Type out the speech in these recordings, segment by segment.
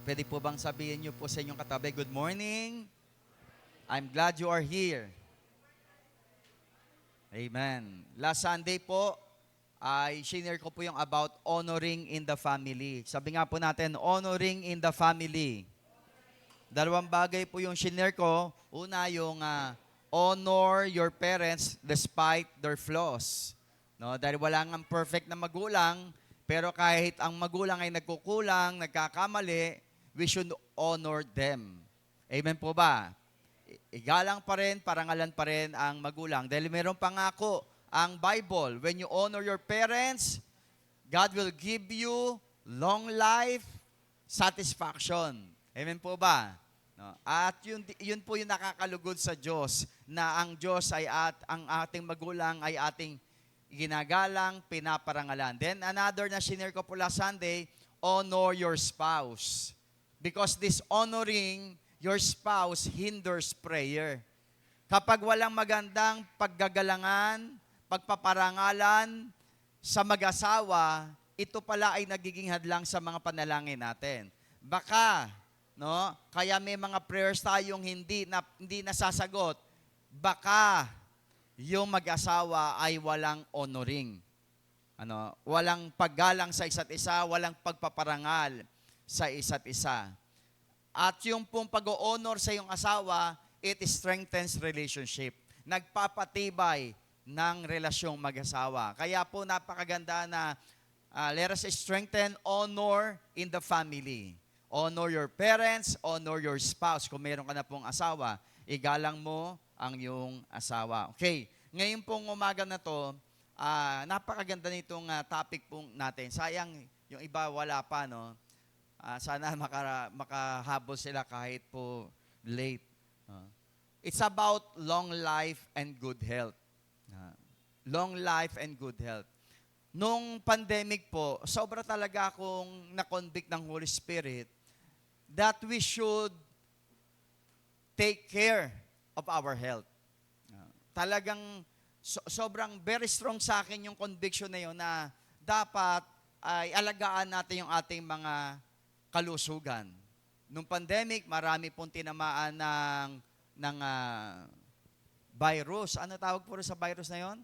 Pwede po bang sabihin niyo po sa inyong katabi, good morning, I'm glad you are here. Amen. Last Sunday po, ay shinare ko po yung about honoring in the family. Sabi nga po natin, honoring in the family. Dalawang bagay po yung shinare ko. Una, yung honor your parents despite their flaws. No, dahil wala nga perfect na magulang, pero kahit ang magulang ay nagkukulang, nagkakamali, we should honor them. Amen po ba? Igalang pa rin, parangalan pa rin ang magulang. Dahil meron pangako ang Bible, when you honor your parents, God will give you long life, satisfaction. Amen po ba? No? At yun po yung nakakalugod sa Diyos, na ang Diyos ay ang ating magulang ay ating ginagalang, pinaparangalan. Then another na shinare ko po last Sunday, honor your spouse. Because this honoring your spouse hinders prayer. Kapag walang magandang paggagalangan, pagpaparangalan sa mag-asawa, ito pala ay nagiging hadlang sa mga panalangin natin. Baka, no, kaya may mga prayers tayong hindi nasasagot. Baka yung mag-asawa ay walang honoring. Walang paggalang sa isa't isa, walang pagpaparangal sa isa't isa. At yung pong pag-honor sa iyong asawa, it strengthens relationship. Nagpapatibay ng relasyong mag-asawa. Kaya po napakaganda na let us strengthen honor in the family. Honor your parents, honor your spouse. Kung meron ka na pong asawa, igalang mo ang iyong asawa. Okay, ngayon pong umaga na to, napakaganda nitong topic pong natin. Sayang, yung iba wala pa, no? Sana makahabol sila kahit po late. It's about long life and good health. Long life and good health. Nung pandemic po, sobra talaga akong na-convict ng Holy Spirit that we should take care of our health. Talagang sobrang very strong sa akin yung conviction na yun na dapat ay alagaan natin yung ating mga kalusugan. Nung pandemic, marami pong tinamaan ng virus. Ano tawag po sa virus na yon?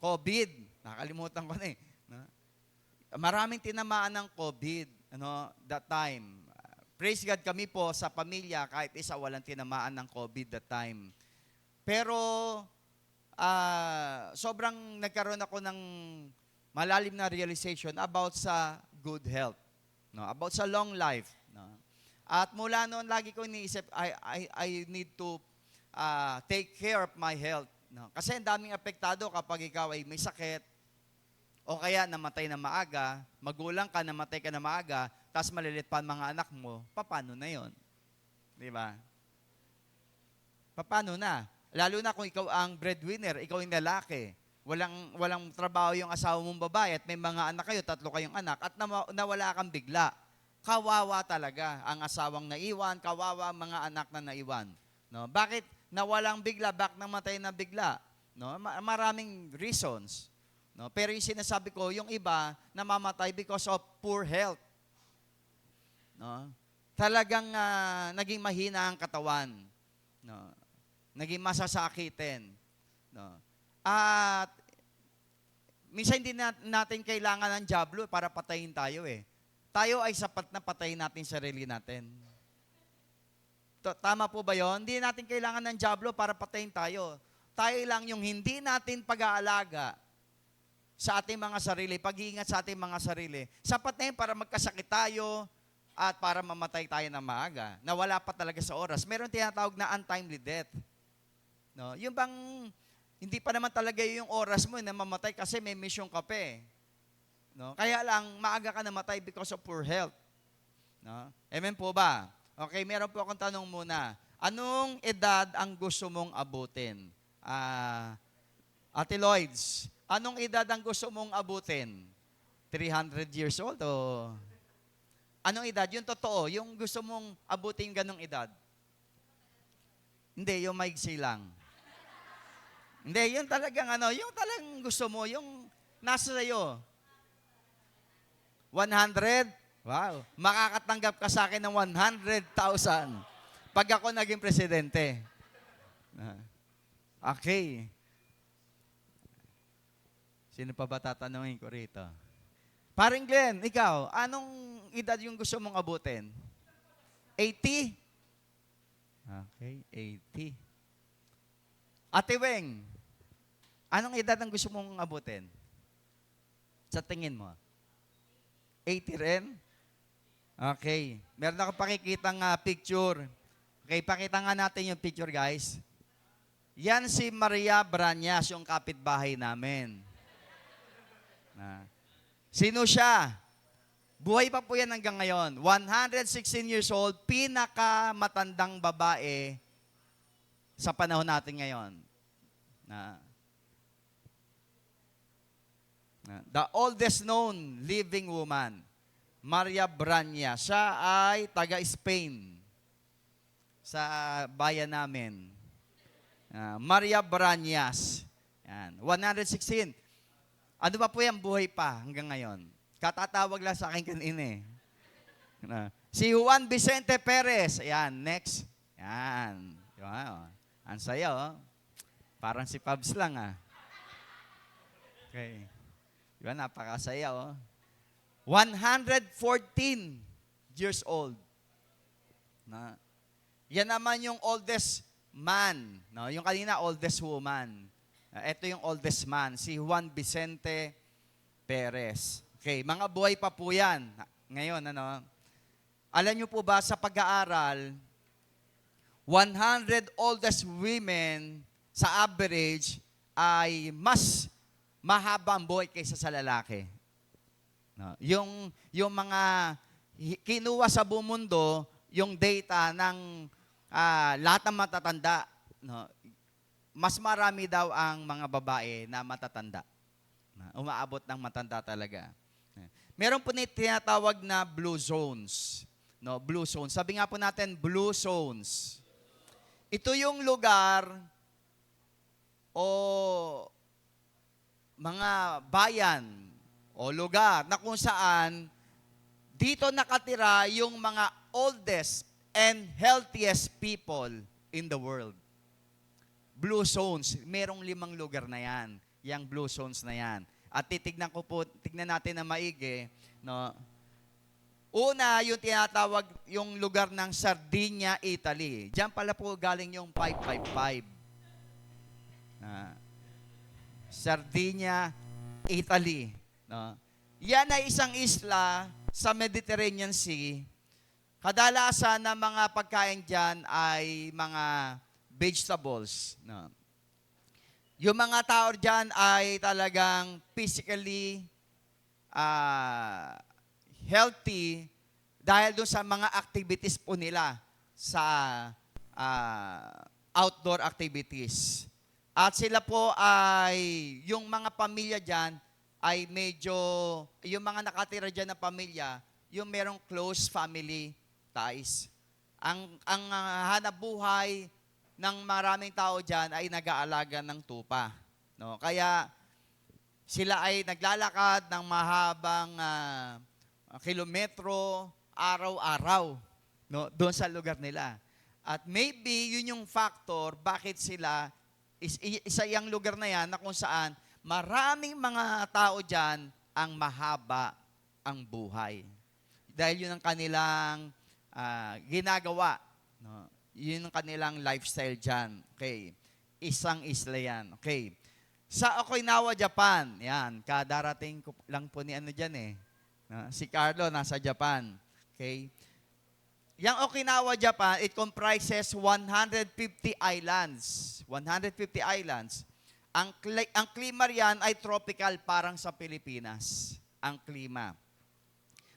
COVID. Nakalimutan ko na eh. No? Maraming tinamaan ng COVID that time. Praise God, kami po sa pamilya, kahit isa walang tinamaan ng COVID that time. Pero sobrang nagkaroon ako ng malalim na realization about sa good health. No, about sa long life. No? At mula noon, lagi ko iniisip, I need to take care of my health. No? Kasi ang daming apektado kapag ikaw ay may sakit, o kaya namatay na maaga, magulang ka, namatay ka na maaga, tapos malilit pa ang mga anak mo, paano na yon? Di ba? Paano na? Lalo na kung ikaw ang breadwinner, ikaw yung lalaki. Walang trabaho yung asawa mong babae at may mga anak kayo, 3 kayong anak, at nawala kang bigla. Kawawa talaga ang asawang naiwan, kawawa mga anak na naiwan. No? Bakit nawalang bigla, bakit namatay na bigla? No? Maraming reasons. No? Pero yung sinasabi ko, yung iba namamatay because of poor health. No? Talagang naging mahina ang katawan. No? Naging masasakitin. No? At minsan hindi natin kailangan ng diablo para patayin tayo eh. Tayo ay sapat na patayin natin sarili natin. Tama po ba yon? Hindi natin kailangan ng diablo para patayin tayo. Tayo lang yung hindi natin pag-aalaga sa ating mga sarili, pag-iingat sa ating mga sarili. Sapat na yun para magkasakit tayo at para mamatay tayo na maaga. Nawala pa talaga sa oras. Meron tinatawag na untimely death. No? Yung bang hindi pa naman talaga yung oras mo na mamatay kasi may mission ka pa eh. No? Kaya lang, maaga ka namatay because of poor health. No? Amen po ba? Okay, meron po akong tanong muna. Anong edad ang gusto mong abutin? Ate Lloyds, anong edad ang gusto mong abutin? 300 years old o... Anong edad? Yung totoo, yung gusto mong abutin ganong edad? Hindi, yung maigsi lang. Hindi, yung talagang yung talagang gusto mo, yung nasa sa'yo. 100? Wow. Makakatanggap ka sa akin ng 100,000 pag ako naging presidente. Okay. Sino pa ba tatanungin ko rito? Paring Glenn, ikaw, anong edad yung gusto mong abutin? 80? Okay, 80. Ate Weng, anong edad ang gusto mong abutin? Sa tingin mo? 80 rin? Okay. Meron ako pakikitang picture. Okay, pakita nga natin yung picture, guys. Yan si Maria Branyas, yung kapitbahay namin. Sino siya? Buhay pa po yan hanggang ngayon. 116 years old, pinakamatandang babae sa panahon natin ngayon. The oldest known living woman, Maria Branya. Siya ay taga-Spain sa bayan namin. Maria Branyas. Yan. 116. Ano ba po yan? Buhay pa hanggang ngayon. Katatawag lang sa akin kanina eh. Si Juan Vicente Perez. Ayan, next. Yan. Wow. Ang saya, oh. Parang si Pabs lang, ah. Okay. Diba, napakasaya, oh. 114 years old. Yan naman yung oldest man. No? Yung kanina, oldest woman. Ito yung oldest man, si Juan Vicente Perez. Okay, mga buhay pa po yan. Ngayon, alam nyo po ba sa pag-aaral, 100 oldest women sa average ay mas mahaba ang buhay kaysa sa lalaki. No? Yung mga kinuha sa buong mundo, yung data ng lahat ng matatanda, no? Mas marami daw ang mga babae na matatanda. Umaabot ng matanda talaga. Meron po tinatawag na blue zones. No, blue zones. Sabi nga po natin, blue zones. Ito yung lugar o mga bayan o lugar na kung saan dito nakatira yung mga oldest and healthiest people in the world. Blue zones. Merong 5 lugar na yan. Yang blue zones na yan. At tignan natin na maigi, no? Una, yung tinatawag yung lugar ng Sardinia, Italy. Diyan pala po galing yung 555. Sardinia, Italy. No? Yan ay isang isla sa Mediterranean Sea. Kadalasan na mga pagkain dyan ay mga vegetables. No? Yung mga tao dyan ay talagang physically healthy dahil doon sa mga activities po nila sa outdoor activities. At sila po ay, yung mga pamilya dyan ay medyo, yung mga nakatira dyan na pamilya, yung merong close family ties. Ang hanap buhay ng maraming tao dyan ay nag-aalaga ng tupa. No? Kaya sila ay naglalakad ng mahabang kilometro, araw-araw, no? Doon sa lugar nila. At maybe yun yung factor bakit sila, isa yung lugar na yan na kung saan maraming mga tao dyan ang mahaba ang buhay. Dahil yun ang kanilang ginagawa. No? Yun ang kanilang lifestyle dyan. Okay. Isang isla yan. Okay. Sa Okinawa, Japan, yan, kadarating ko lang po ni dyan eh. Si Carlo, nasa Japan. Okay. Yang Okinawa, Japan, it comprises 150 islands. 150 islands. Ang klima riyan ay tropical, parang sa Pilipinas. Ang klima.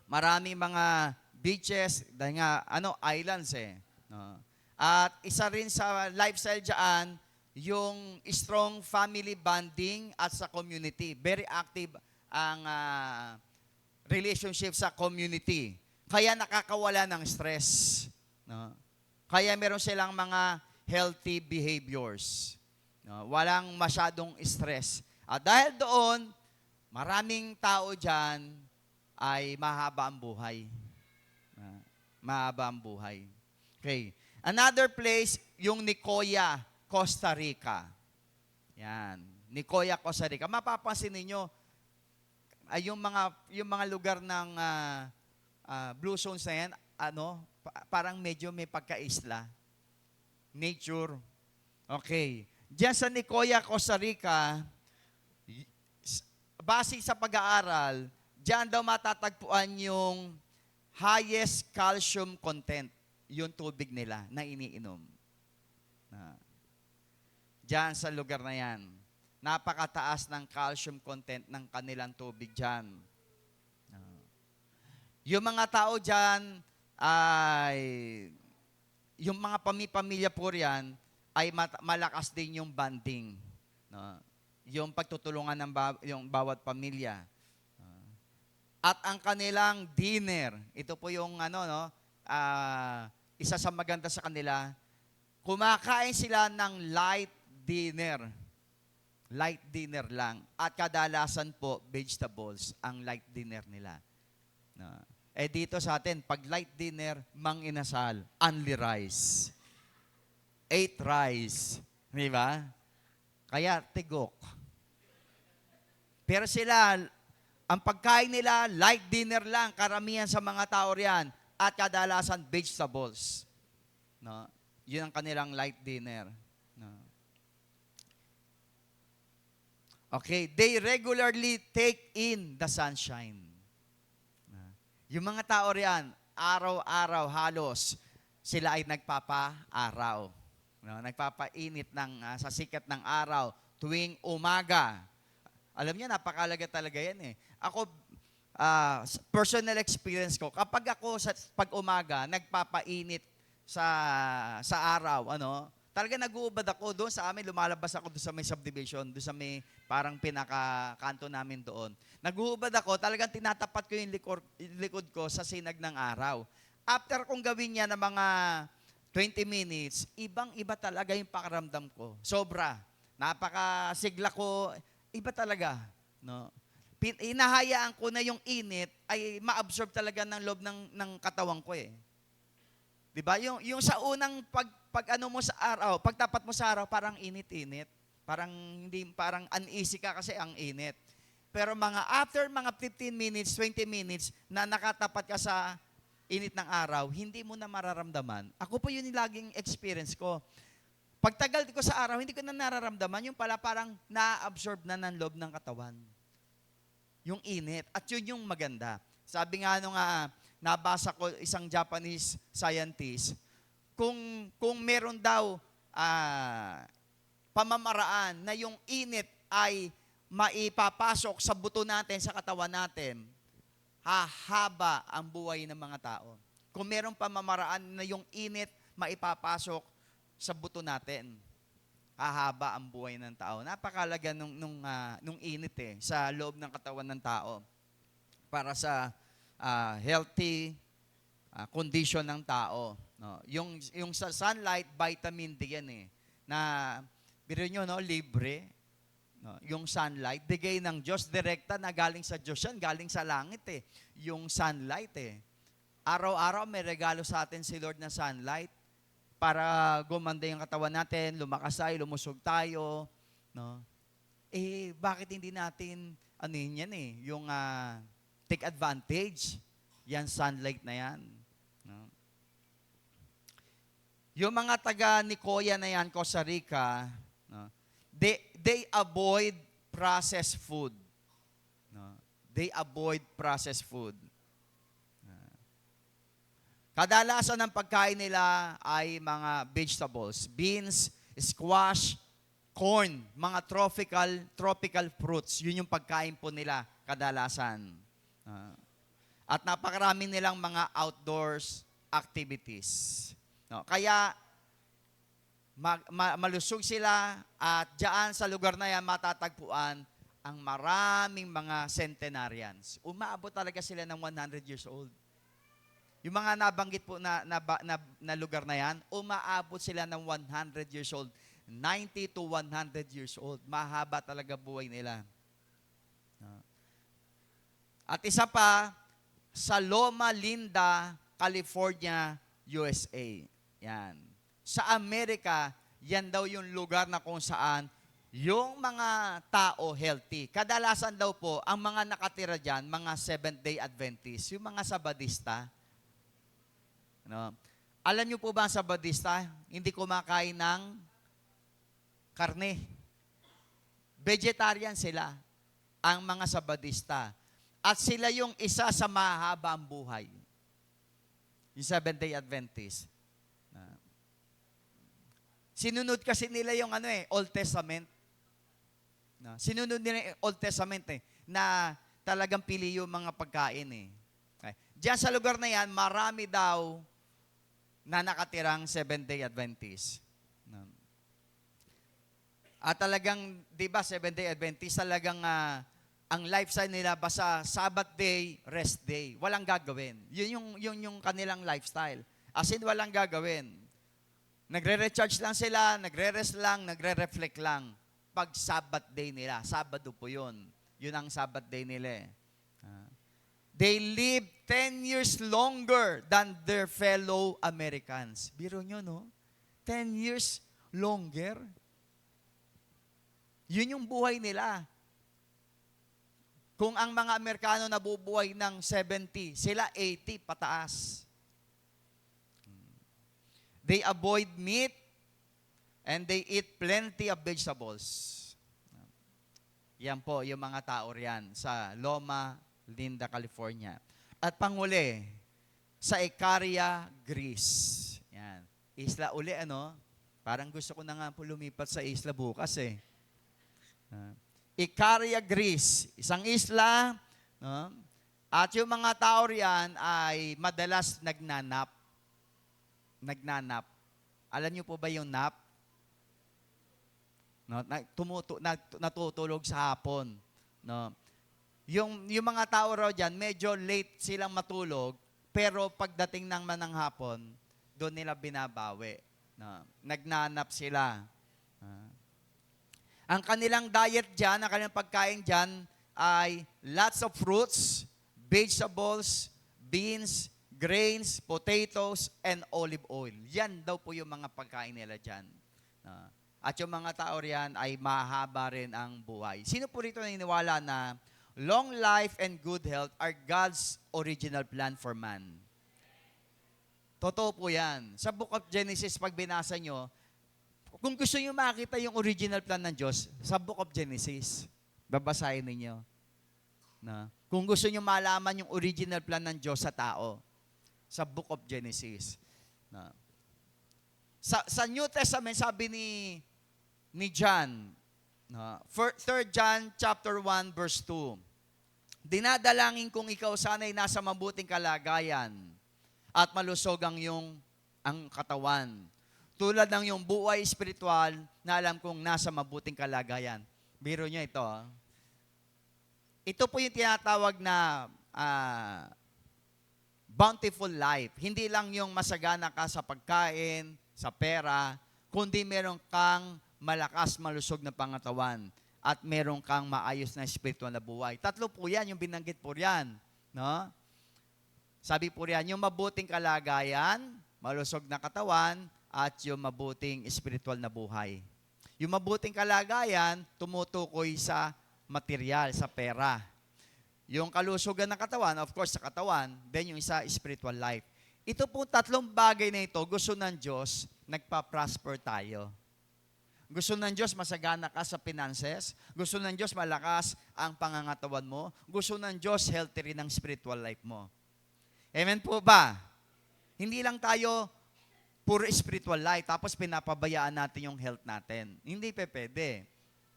Maraming mga beaches, dahil nga, islands eh. No? At isa rin sa lifestyle dyan, yung strong family bonding at sa community. Very active ang relationship sa community. Kaya nakakawala ng stress. No? Kaya meron silang mga healthy behaviors. No? Walang masyadong stress. At dahil doon, maraming tao dyan ay mahaba ang buhay. Mahaba ang buhay. Okay. Another place, yung Nicoya, Costa Rica. Yan. Nicoya, Costa Rica. Mapapansin ninyo, ay yung mga lugar ng blue zones na yan, parang medyo may pagka-isla. Nature. Okay. Diyan sa Nicoya, Costa Rica, base sa pag-aaral, diyan daw matatagpuan yung highest calcium content, yung tubig nila na iniinom. Diyan sa lugar na yan, napakataas ng calcium content ng kanilang tubig diyan. Yung mga tao diyan ay, yung mga pamilya po riyan, ay malakas din yung bonding. No? Yung pagtutulungan ng yung bawat pamilya. At ang kanilang dinner, ito po yung isa sa maganda sa kanila, kumakain sila ng light dinner. Light dinner lang. At kadalasan po, vegetables ang light dinner nila. Dito sa atin, pag light dinner, mang inasal, only rice. 8 rice. Di ba? Kaya tigok. Pero sila, ang pagkain nila, light dinner lang, karamihan sa mga tao riyan, at kadalasan vegetables. No? Yun ang kanilang light dinner. No? Okay, they regularly take in the sunshine. Yung mga tao riyan, araw-araw halos, sila ay nagpapa-araw. No? Nagpapainit sa sikat ng araw tuwing umaga. Alam niyo, napakalaga talaga yan eh. Ako, personal experience ko, kapag ako pag-umaga, nagpapainit sa araw, talaga nag-uubad ako doon sa amin, lumalabas ako doon sa may subdivision, doon sa may parang pinaka-kanto namin doon. Nag-uubad ako, talagang tinatapat ko yung likod ko sa sinag ng araw. After kong gawin niya ng mga 20 minutes, ibang-iba talaga yung pakiramdam ko. Sobra. Napakasigla ko, iba talaga. No? Inahayaan ko na yung init ay ma-absorb talaga ng loob ng katawan ko eh. 'Di ba? Yung sa unang pag mo sa araw, pagtapat mo sa araw, parang init-init. Parang uneasy ka kasi ang init. Pero after mga 15 minutes, 20 minutes na nakatapat ka sa init ng araw, hindi mo na mararamdaman. Ako po yun yung laging experience ko. Pagtagal ko sa araw, hindi ko na nararamdaman. Yung pala parang na-absorb na ng loob ng katawan. Yung init. At yun yung maganda. Sabi nga nabasa ko isang Japanese scientist, kung meron daw pamamaraan na yung init ay maipapasok sa buto natin, sa katawan natin, hahaba ang buhay ng mga tao. Kung meron pamamaraan na yung init maipapasok sa buto natin, hahaba ang buhay ng tao. Napakalaga nung init sa loob ng katawan ng tao para sa healthy condition ng tao. No? Yung sa sunlight, vitamin D yan na biro nyo, libre. No? Yung sunlight, bigay ng Diyos, direkta na galing sa Diyos yan, galing sa langit yung sunlight Araw-araw may regalo sa atin si Lord na sunlight para gumanda yung katawan natin, lumakas tayo, lumusog tayo. No? Bakit hindi natin, yung take advantage? Yan, sunlight na yan. No? Yung mga taga Nicoya na yan, Costa Rica, no? They avoid processed food. No? They avoid processed food. Kadalasan ng pagkain nila ay mga vegetables, beans, squash, corn, mga tropical fruits. Yun yung pagkain po nila kadalasan. At napakarami nilang mga outdoors activities. No? Kaya malusog sila at diyan sa lugar na yan matatagpuan ang maraming mga centenarians. Umaabot talaga sila ng 100 years old. Yung mga nabanggit po na lugar na yan, umaabot sila ng 100 years old. 90 to 100 years old. Mahaba talaga buhay nila. At isa pa, sa Loma Linda, California, USA. Yan. Sa Amerika, yan daw yung lugar na kung saan yung mga tao healthy. Kadalasan daw po, ang mga nakatira dyan, mga Seventh-day Adventists, yung mga Sabadista. No? Alam niyo po ba ang Sabadista? Hindi kumakain ng karne. Vegetarian sila, ang mga Sabadista. At sila yung isa sa mahabang buhay. Yung Seventh-day Adventist. Sinunod kasi nila yung Old Testament. Sinunod nila yung Old Testament na talagang pili yung mga pagkain Okay. Diyan sa lugar na yan, marami daw na nakatirang Seventh-day Adventist. At talagang, di ba, Seventh-day Adventist, talagang ang lifestyle nila basta Sabbath day, rest day. Walang gagawin. Yun yung kanilang lifestyle. As in, walang gagawin. Nagre-recharge lang sila, nagre-rest lang, nagre-reflect lang. Pag Sabbath day nila, Sabado po yun. Yun ang Sabbath day nila. They live 10 years longer than their fellow Americans. Biro nyo, no? 10 years longer. Yun yung buhay nila. Kung ang mga Amerikano nabubuhay ng 70, sila 80 pataas. They avoid meat and they eat plenty of vegetables. Yan po yung mga tao riyan sa Loma Linda, California. At panghuli, sa Icaria, Greece. Yan. Isla uli, Parang gusto ko na nga po lumipat sa isla bukas Icaria, Greece. Isang isla, no? At yung mga tao riyan ay madalas nagnanap. Alam niyo po ba yung nap? No, natutulog sa hapon, no. Yung mga tao raw diyan, medyo late silang matulog, pero pagdating ng hapon, doon nila binabawi, no. Nagnanap sila. Ang kanilang diet diyan, ang kanilang pagkain diyan ay lots of fruits, vegetables, beans, grains, potatoes, and olive oil. Yan daw po yung mga pagkain nila diyan. At yung mga tao riyan ay mahaba rin ang buhay. Sino po rito naniniwala na long life and good health are God's original plan for man? Totoo po yan. Sa Book of Genesis, pag binasa nyo, kung gusto nyo makita yung original plan ng Diyos, sa Book of Genesis, babasahin ninyo. Kung gusto nyo malaman yung original plan ng Diyos sa tao, sa Book of Genesis. Sa New Testament, sabi ni John, 3 John chapter 1 verse 2, dinadalangin kong ikaw sana'y nasa mabuting kalagayan at malusog ang katawan. Tulad ng yung buhay espiritual na alam kong nasa mabuting kalagayan. Biro nyo ito. Ito po yung tinatawag na bountiful life. Hindi lang yung masagana ka sa pagkain, sa pera, kundi meron kang malakas, malusog na pangatawan at meron kang maayos na espiritual na buhay. Tatlo po yan, yung binanggit po yan. No? Sabi po yan, yung mabuting kalagayan, malusog na katawan, at yung mabuting espiritual na buhay. Yung mabuting kalagayan, tumutukoy sa material, sa pera. Yung kalusugan ng katawan, of course, sa katawan, then yung isa, spiritual life. Ito po tatlong bagay na ito, gusto ng Diyos, nagpa-prosper tayo. Gusto ng Diyos, masagana ka sa finances. Gusto ng Diyos, malakas ang pangangatawan mo. Gusto ng Diyos, healthy rin ang spiritual life mo. Amen po ba? Hindi lang tayo puro spiritual life, tapos pinapabayaan natin yung health natin. Hindi pwede.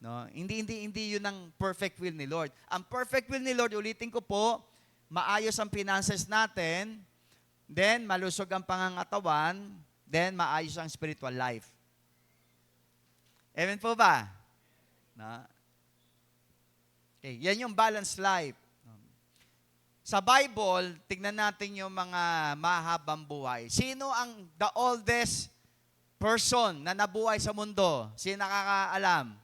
No? Hindi yun ang perfect will ni Lord. Ang perfect will ni Lord, ulitin ko po, maayos ang finances natin, then malusog ang pangangatawan, then maayos ang spiritual life. Amen po ba? No? Okay, yan yung balanced life. Sa Bible, tignan natin yung mga mahabang buhay. Sino ang the oldest person na nabuhay sa mundo? Sino nakakaalam?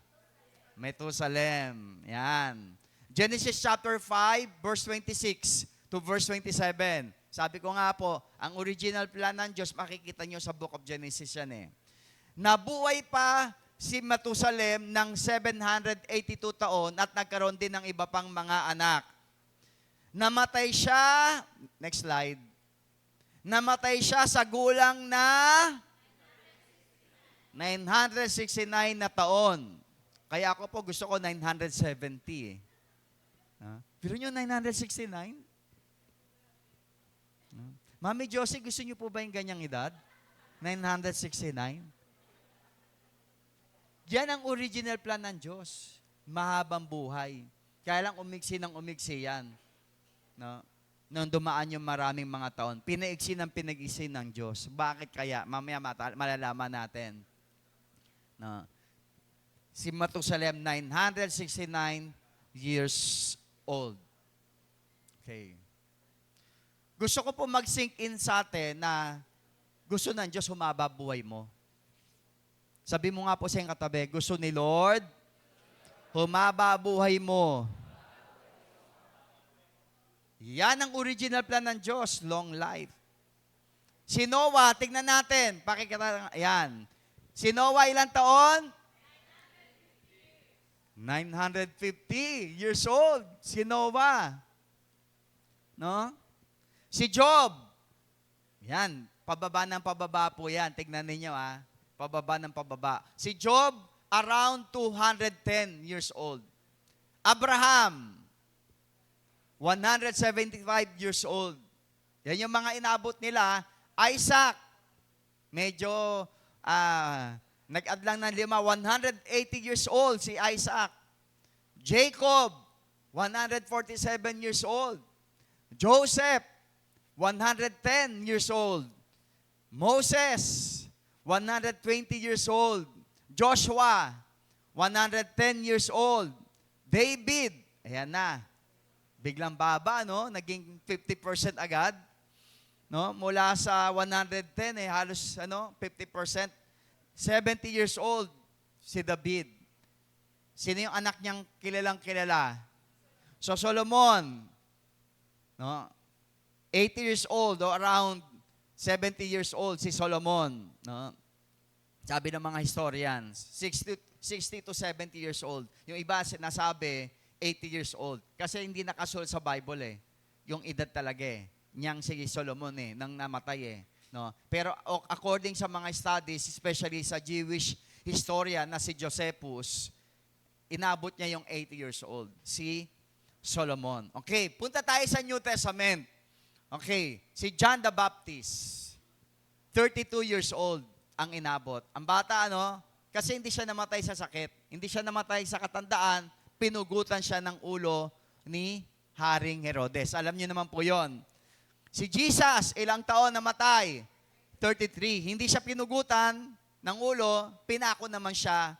Methuselah. Yan. Genesis chapter 5, verse 26. to verse 27. Sabi ko nga po, ang original plan ng Diyos, makikita nyo sa Book of Genesis yan eh. Nabuhay pa si Matusalem ng 782 taon at nagkaroon din ng iba pang mga anak. Namatay siya, next slide, namatay siya sa gulang na 969 na taon. Kaya ako po gusto ko 970 eh. Pero nyo 969? Mami Josie, gusto niyo po ba yung ganyang edad? 969? Yan ang original plan ng Diyos. Mahabang buhay. Kaya lang umiksi ng umiksi yan. No? Nung dumaan yung maraming mga taon, pinaiksi ng pinag-iksi ng Diyos. Bakit kaya? Mamaya malalaman natin. No? Si Matusalem, 969 years old. Okay. Gusto ko po mag-sink in sa atin na gusto ng Diyos humaba buhay mo. Sabi mo nga po sa iyong katabi, gusto ni Lord, humaba buhay mo. Yan ang original plan ng Diyos, long life. Si Noah, tignan natin, pakikita, ayan. Si Noah ilang taon? 950 years old. Si Noah. No? Si Job. Yan, pababa po yan. Tignan ninyo pababa ng pababa. Si Job, around 210 years old. Abraham, 175 years old. Yan yung mga inabot nila. Isaac, medyo nag-add lang ng 180 years old si Isaac. Jacob, 147 years old. Joseph, 110 years old. Moses, 120 years old. Joshua, 110 years old. David, ayan na. Biglang baba, no? Naging 50% agad. No? Mula sa 110, halos 50%. 70 years old, si David. Sino yung anak niyang kilalang kilala? So Solomon, no? 80 years old o around 70 years old si Solomon. No? Sabi ng mga historians, 60 to 70 years old. Yung iba nasabi, 80 years old. Kasi hindi nakasulat sa Bible eh. Yung edad talaga eh. Niyang si Solomon nang namatay eh. No? Pero according sa mga studies, especially sa Jewish historian na si Josephus, inabot niya yung 80 years old. Si Solomon. Okay, punta tayo sa New Testament. Okay, si John the Baptist, 32 years old ang inabot. Ang bata, kasi hindi siya namatay sa sakit. Hindi siya namatay sa katandaan, pinugutan siya ng ulo ni Haring Herodes. Alam niyo naman po yon. Si Jesus, ilang taon namatay? 33. Hindi siya pinugutan ng ulo, pinako naman siya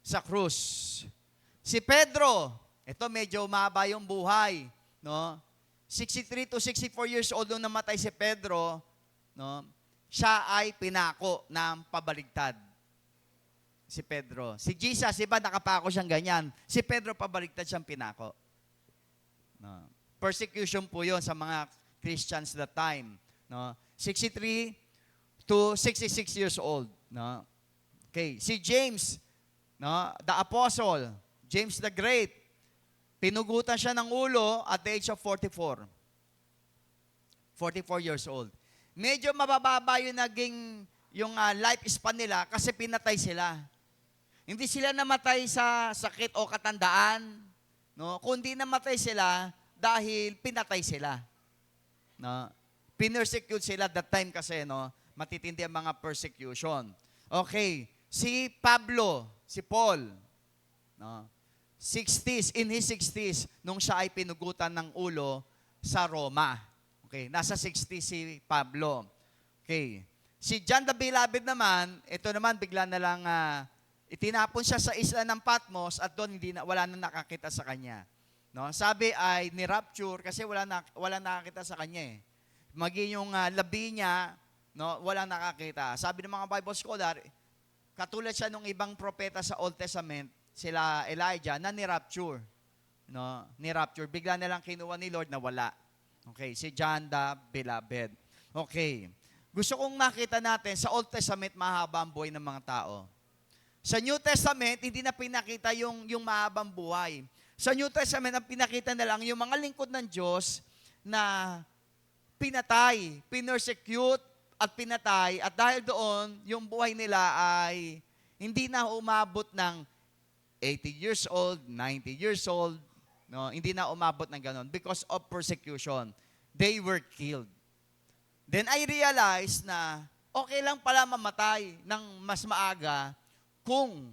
sa krus. Si Pedro, ito medyo mahaba yung buhay, no? 63 to 64 years old nung namatay si Pedro, no? Siya ay pinako ng pabaligtad. Si Pedro. Si Jesus, iba nakapako siyang ganyan. Si Pedro pabaligtad siyang pinako. No? Persecution po 'yon sa mga Christians that time, no? 63 to 66 years old, no? Okay, si James, no, the apostle, James the Great, pinugutan siya ng ulo at the age of 44. 44 years old. Medyo mabababa yung naging yung lifespan nila kasi pinatay sila. Hindi sila namatay sa sakit o katandaan, no? Kundi namatay sila dahil pinatay sila. No? Pinersecute sila that time kasi, no? Matitindi ang mga persecution. Okay, si Pablo, si Paul, no? 60s, in his 60s, nung siya ay pinugutan ng ulo sa Roma. Okay, nasa 60s si Pablo. Okay, si John the Beloved naman, ito naman bigla na lang itinapon siya sa isla ng Patmos at doon wala na nakakita sa kanya. No? Sabi ay ni-rapture kasi wala nakakita sa kanya eh. Maging yung labi niya, no, wala nakakita. Sabi ng mga Bible scholar, katulad siya ng ibang propeta sa Old Testament, sila Elijah, na ni-rapture. No? Ni-rapture. Bigla na lang kinuha ni Lord na wala. Okay, si John the Beloved. Okay. Gusto kong makita natin, sa Old Testament, mahaba ang buhay ng mga tao. Sa New Testament, hindi na pinakita yung mahabang buhay. Sa New Testament, ang pinakita na lang yung mga lingkod ng Diyos na pinatay, pinersecute at pinatay. At dahil doon, yung buhay nila ay hindi na umabot ng 80 years old, 90 years old. No, hindi na umabot ng ganon because of persecution. They were killed. Then I realized na okay lang pala mamatay ng mas maaga kung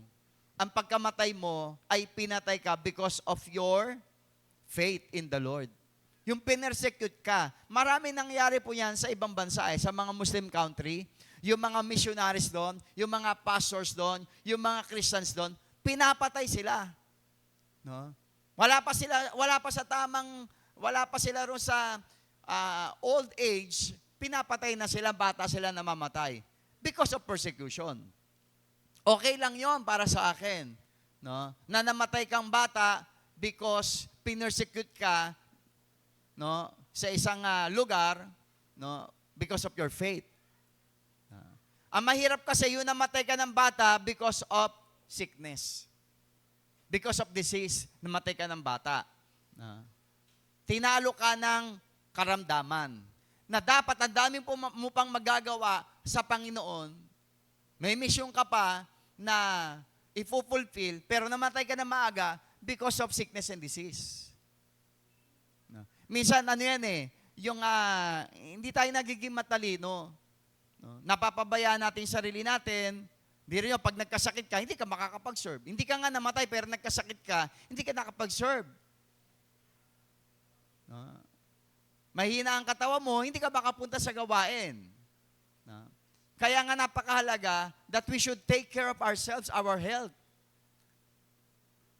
ang pagkamatay mo ay pinatay ka because of your faith in the Lord. Yung pinersecute ka, marami nangyari po yan sa ibang bansa sa mga Muslim country, yung mga missionaries doon, yung mga pastors doon, yung mga Christians doon, pinapatay sila. No? Wala pa sila roon sa old age, pinapatay na sila, bata sila namamatay because of persecution. Okay lang yon para sa akin, no? Na namatay kang bata because pinersecute ka, no, sa isang lugar, no, because of your faith. Ang mahirap kasi yun namatay ka ng bata because of sickness. Because of disease, namatay ka ng bata. Tinalo ka ng karamdaman na dapat ang daming mo pang magagawa sa Panginoon, may mission ka pa na i-fulfill, pero namatay ka na maaga because of sickness and disease. Minsan, yung hindi tayo nagiging matalino. Napapabayaan natin yung sarili natin. Di rin yun, pag nagkasakit ka, hindi ka makakapag-serve. Hindi ka nga namatay, pero nagkasakit ka, hindi ka nakapag-serve. Mahina ang katawan mo, hindi ka makapunta sa gawain. Kaya nga napakahalaga that we should take care of ourselves, our health.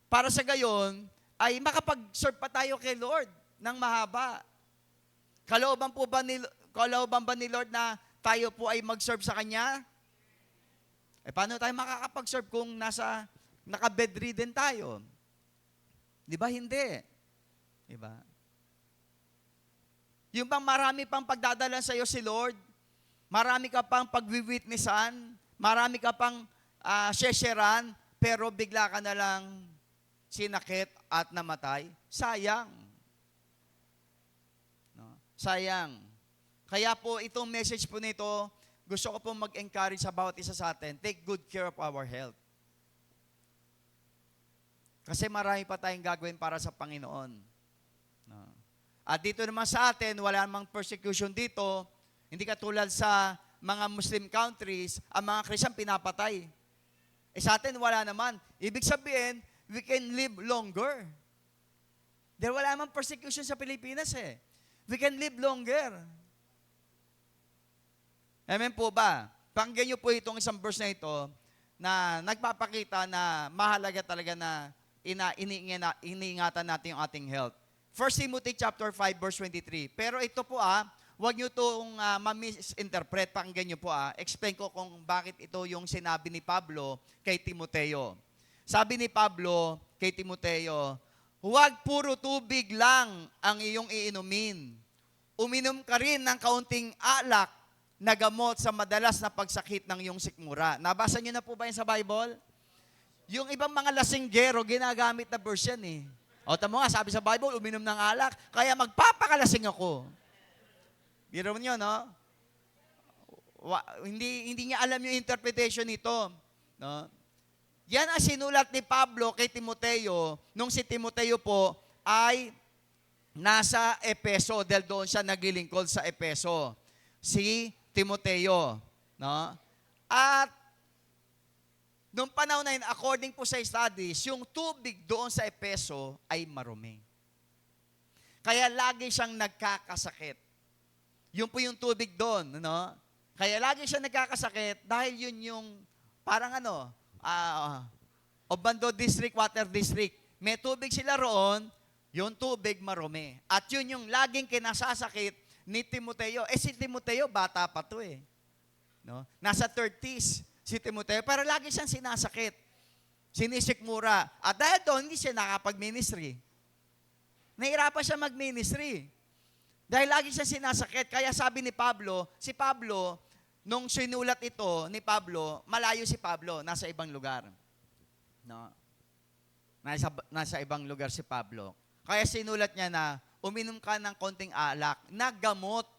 Para sa gayon, ay makapag-serve pa tayo kay Lord ng mahaba. Kalooban ba ni Lord na tayo po ay mag-serve sa Kanya? Paano tayo makakapag-serve kung naka-bedridden tayo? Di ba? Hindi. Di ba? Yung bang marami pang pagdadala sa iyo si Lord, marami ka pang pagwiwitnessan, marami ka pang shesheran, pero bigla ka na lang sinakit at namatay. Sayang. No? Sayang. Kaya po itong message po nito, gusto ko pong mag-encourage sa bawat isa sa atin, take good care of our health. Kasi marami pa tayong gagawin para sa Panginoon. No. At dito naman sa atin, wala namang persecution dito. Hindi katulad sa mga Muslim countries, ang mga Christian pinapatay. Sa atin, wala naman. Ibig sabihin, we can live longer. Dahil wala namang persecution sa Pilipinas We can live longer. Amen po ba? Pakinggan niyo po itong isang verse na ito na nagpapakita na mahalaga talaga na iniingatan natin yung ating health. 1 Timothy chapter 5 verse 23. Pero ito po huwag niyo itong ma-misinterpret. Pakinggan niyo po explain ko kung bakit ito yung sinabi ni Pablo kay Timoteo. Sabi ni Pablo kay Timoteo, huwag puro tubig lang ang iyong iinumin. Uminom ka rin ng kaunting alak na gamot sa madalas na pagsakit ng iyong sikmura. Nabasa niyo na po ba yan sa Bible? Yung ibang mga lasinggero, ginagamit na verse yan O, tamo nga, sabi sa Bible, uminom ng alak, kaya magpapakalasing ako. Biro niyo, no? Hindi niya alam yung interpretation nito. No? Yan ang sinulat ni Pablo kay Timoteo, nung si Timoteo po ay nasa Epeso, dahil doon siya naglilingkod sa Epeso. Si Timoteo. No? At noong panahon na yun, according po sa studies, yung tubig doon sa Epeso ay marumi. Kaya lagi siyang nagkakasakit. Yun po yung tubig doon. No? Kaya lagi siyang nagkakasakit dahil yun yung parang Obando District, Water District. May tubig sila roon, yung tubig marumi. At yun yung laging kinasasakit ni Timoteo. Si Timoteo, bata pa to No? Nasa 30s si Timoteo, pero lagi siyang sinasakit. Sinisikmura. At dahil doon, hindi siya nakapag-ministry. Nahirapan siya mag-ministry. Dahil lagi siya sinasakit. Kaya sabi ni Pablo, si Pablo, nung sinulat ito ni Pablo, malayo si Pablo, nasa ibang lugar. No? Nasa ibang lugar si Pablo. Kaya sinulat niya na, uminom ka ng konting alak na gamot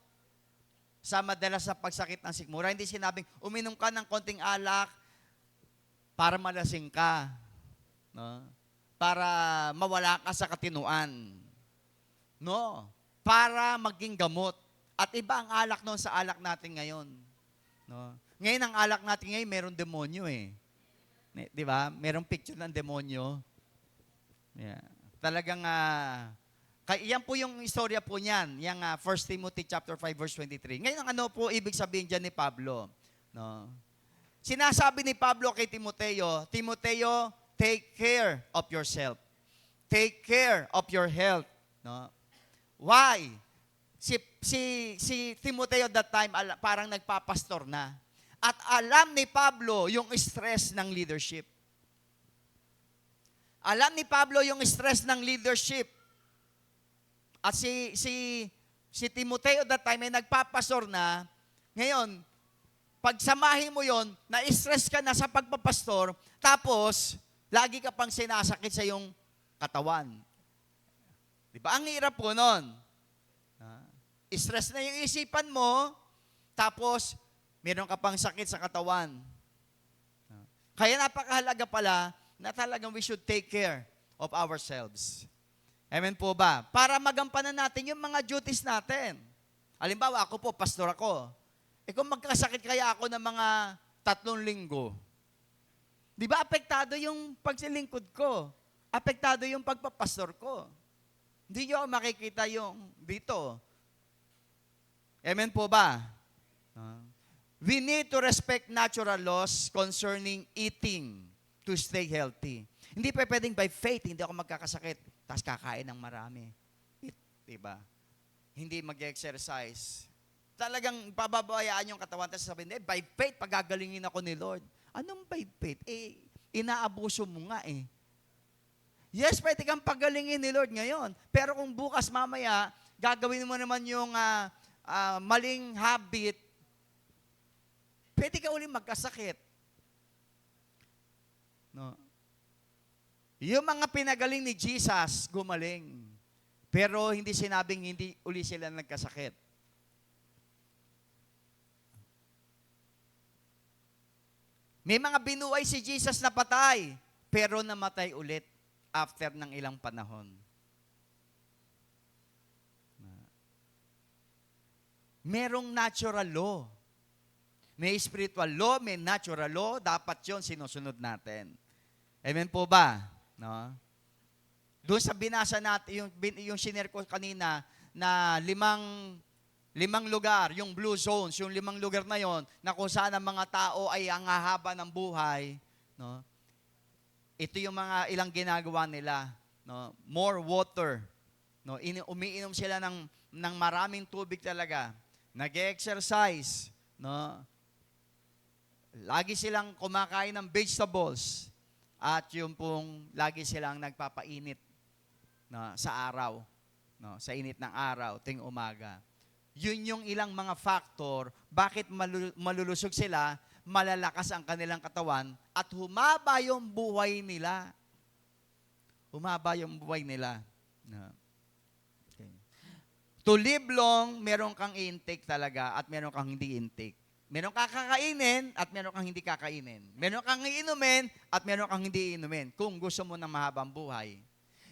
sa madalas na pagsakit ng sikmura. Hindi sinabing, uminom ka ng konting alak para malasing ka. No? Para mawala ka sa katinuan. No? Para maging gamot. At iba ang alak noon sa alak natin ngayon. No? Ngayon ang alak natin ngayon, meron demonyo eh. Di ba? Merong picture ng demonyo. Yeah. Talagang, yan po yung istorya po niyan, yung 1 Timothy chapter 5 verse 23. Ngayon, ano po ibig sabihin dyan ni Pablo? No? Sinasabi ni Pablo kay Timoteo, Timoteo, take care of yourself. Take care of your health. No? Why? Si Timoteo that time, parang nagpapastor na. At alam ni Pablo yung stress ng leadership. Alam ni Pablo yung stress ng leadership. At si Timoteo that time ay nagpapastor na. Ngayon, pagsamahin mo yon, na-stress ka na sa pagpapastor, tapos, lagi ka pang sinasakit sa iyong katawan. Di ba? Ang hirap po nun. Stress na yung isipan mo, tapos, meron ka pang sakit sa katawan. Kaya napakahalaga pala na talagang we should take care of ourselves. Amen po ba? Para magampanan natin yung mga duties natin. Halimbawa, ako po, pastor ako. Kung magkasakit kaya ako ng mga 3 linggo, di ba apektado yung pagsilingkod ko? Apektado yung pagpapastor ko. Hindi nyo makikita yung dito. Amen po ba? We need to respect natural laws concerning eating to stay healthy. Hindi pa pwedeng by faith, hindi ako magkakasakit, tapos kakain ng marami. Diba? Hindi mag-exercise. Talagang pababayaan yung katawan, tapos sabihin, by faith, pagagalingin ako ni Lord. Anong by faith? Inaabuso mo nga eh. Yes, pwede kang pagalingin ni Lord ngayon. Pero kung bukas mamaya, gagawin mo naman yung maling habit, pwede ka ulit magkasakit. No. Yung mga pinagaling ni Jesus, gumaling. Pero hindi sinabing hindi uli sila nagkasakit. May mga binuhay si Jesus na patay, pero namatay ulit after ng ilang panahon. Merong natural law. May spiritual law, may natural law, dapat yon sinusunod natin. Amen po ba? No? Doon sa binasa natin, yung shinare ko kanina, na limang lugar, yung blue zones, yung 5 lugar na yon, na kung saan ang mga tao ay ang hahaba ng buhay, no? Ito yung mga ilang ginagawa nila. No? More water. No? Umiinom sila ng maraming tubig talaga. Nag-exercise. No? Lagi silang kumakain ng vegetables at yung pong lagi silang nagpapainit sa araw, sa init ng araw, ting umaga. Yun yung ilang mga factor bakit malulusog sila, malalakas ang kanilang katawan at humaba yung buhay nila. Humaba yung buhay nila. Okay. To live long, meron kang intake talaga at meron kang hindi intake. Meron kang kakainin at meron kang hindi kakainin. Meron kang iinumin at meron kang hindi iinumin kung gusto mo ng mahabang buhay.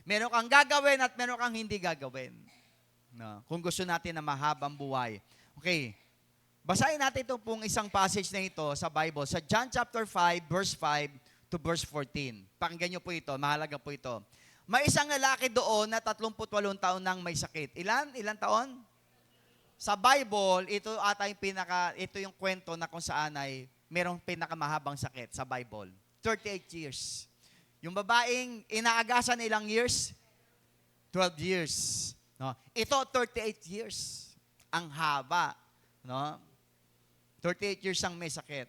Meron kang gagawin at meron kang hindi gagawin. No, kung gusto natin na mahabang buhay. Okay. Basahin natin ito pong isang passage na ito sa Bible. Sa John chapter 5, verse 5 to verse 14. Pakinggan niyo po ito. Mahalaga po ito. May isang lalaki doon na 38 taon nang may sakit. Ilan taon? Sa Bible, ito yung kwento na kung saan ay merong pinakamahabang sakit sa Bible. 38 years. Yung babaeng inaagasan ilang years? 12 years. No? Ito, 38 years. Ang haba. No? 38 years ang may sakit.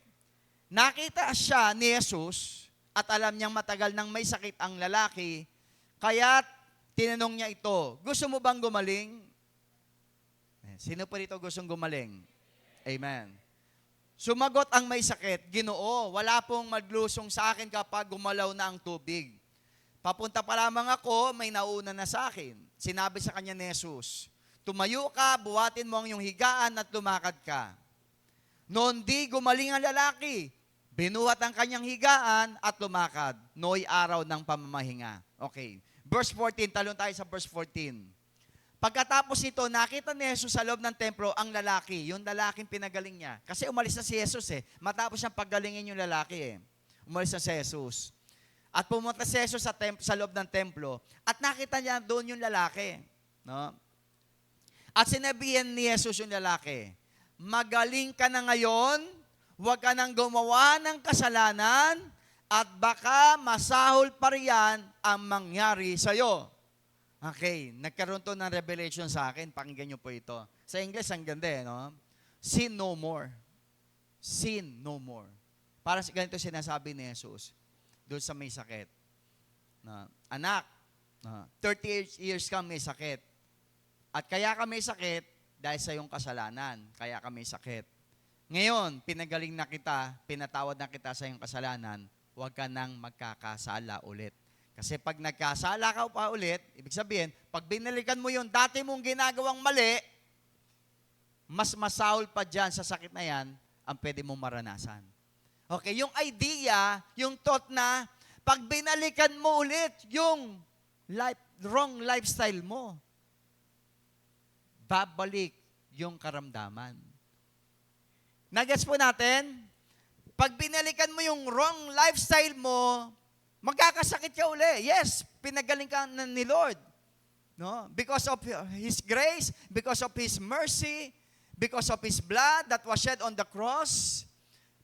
Nakita siya ni Jesus at alam niyang matagal nang may sakit ang lalaki, kaya tinanong niya ito, gusto mo bang gumaling? Sino po dito gustong gumaling? Amen. Sumagot ang may sakit, Ginoo, wala pong maglusong sa akin kapag gumalaw na ang tubig. Papunta pa lamang ako, may nauna na sa akin. Sinabi sa kanya ni Jesus, tumayo ka, buhatin mo ang iyong higaan at lumakad ka. Noon di gumaling ang lalaki, binuhat ang kanyang higaan at lumakad. Nooy araw ng pamamahinga. Okay. Verse 14, talon tayo sa verse 14. Pagkatapos nito, nakita ni Jesus sa loob ng templo ang lalaki, yung lalaking pinagaling niya. Kasi umalis na si Jesus Matapos siyang paggalingin yung lalaki Umalis na si Jesus. At pumunta si Jesus sa loob ng templo at nakita niya doon yung lalaki. No? At sinabihan ni Jesus yung lalaki, magaling ka na ngayon, huwag ka nang gumawa ng kasalanan at baka masahol pa riyan ang mangyari sa'yo. Okay, nagkaroon to ng revelation sa akin. Pakinggan niyo po ito. Sa English, ang ganda no? Sin no more. Sin no more. Para sa ganito sinasabi ni Jesus doon sa may sakit. Anak, 30 years ka may sakit. At kaya ka may sakit dahil sa iyong kasalanan. Kaya ka may sakit. Ngayon, pinagaling na kita, pinatawad na kita sa iyong kasalanan, huwag ka nang magkakasala ulit. Kasi pag nagkasala ka pa ulit, ibig sabihin, pag binalikan mo yung dati mong ginagawang mali, mas masahol pa dyan sa sakit na yan, ang pwede mong maranasan. Okay, yung idea, yung thought na, pag binalikan mo ulit yung wrong lifestyle mo, babalik yung karamdaman. Nagets po natin? Pag binalikan mo yung wrong lifestyle mo, magkakasakit ka uli. Yes, pinagaling ka ni Lord. No? Because of His grace, because of His mercy, because of His blood that was shed on the cross,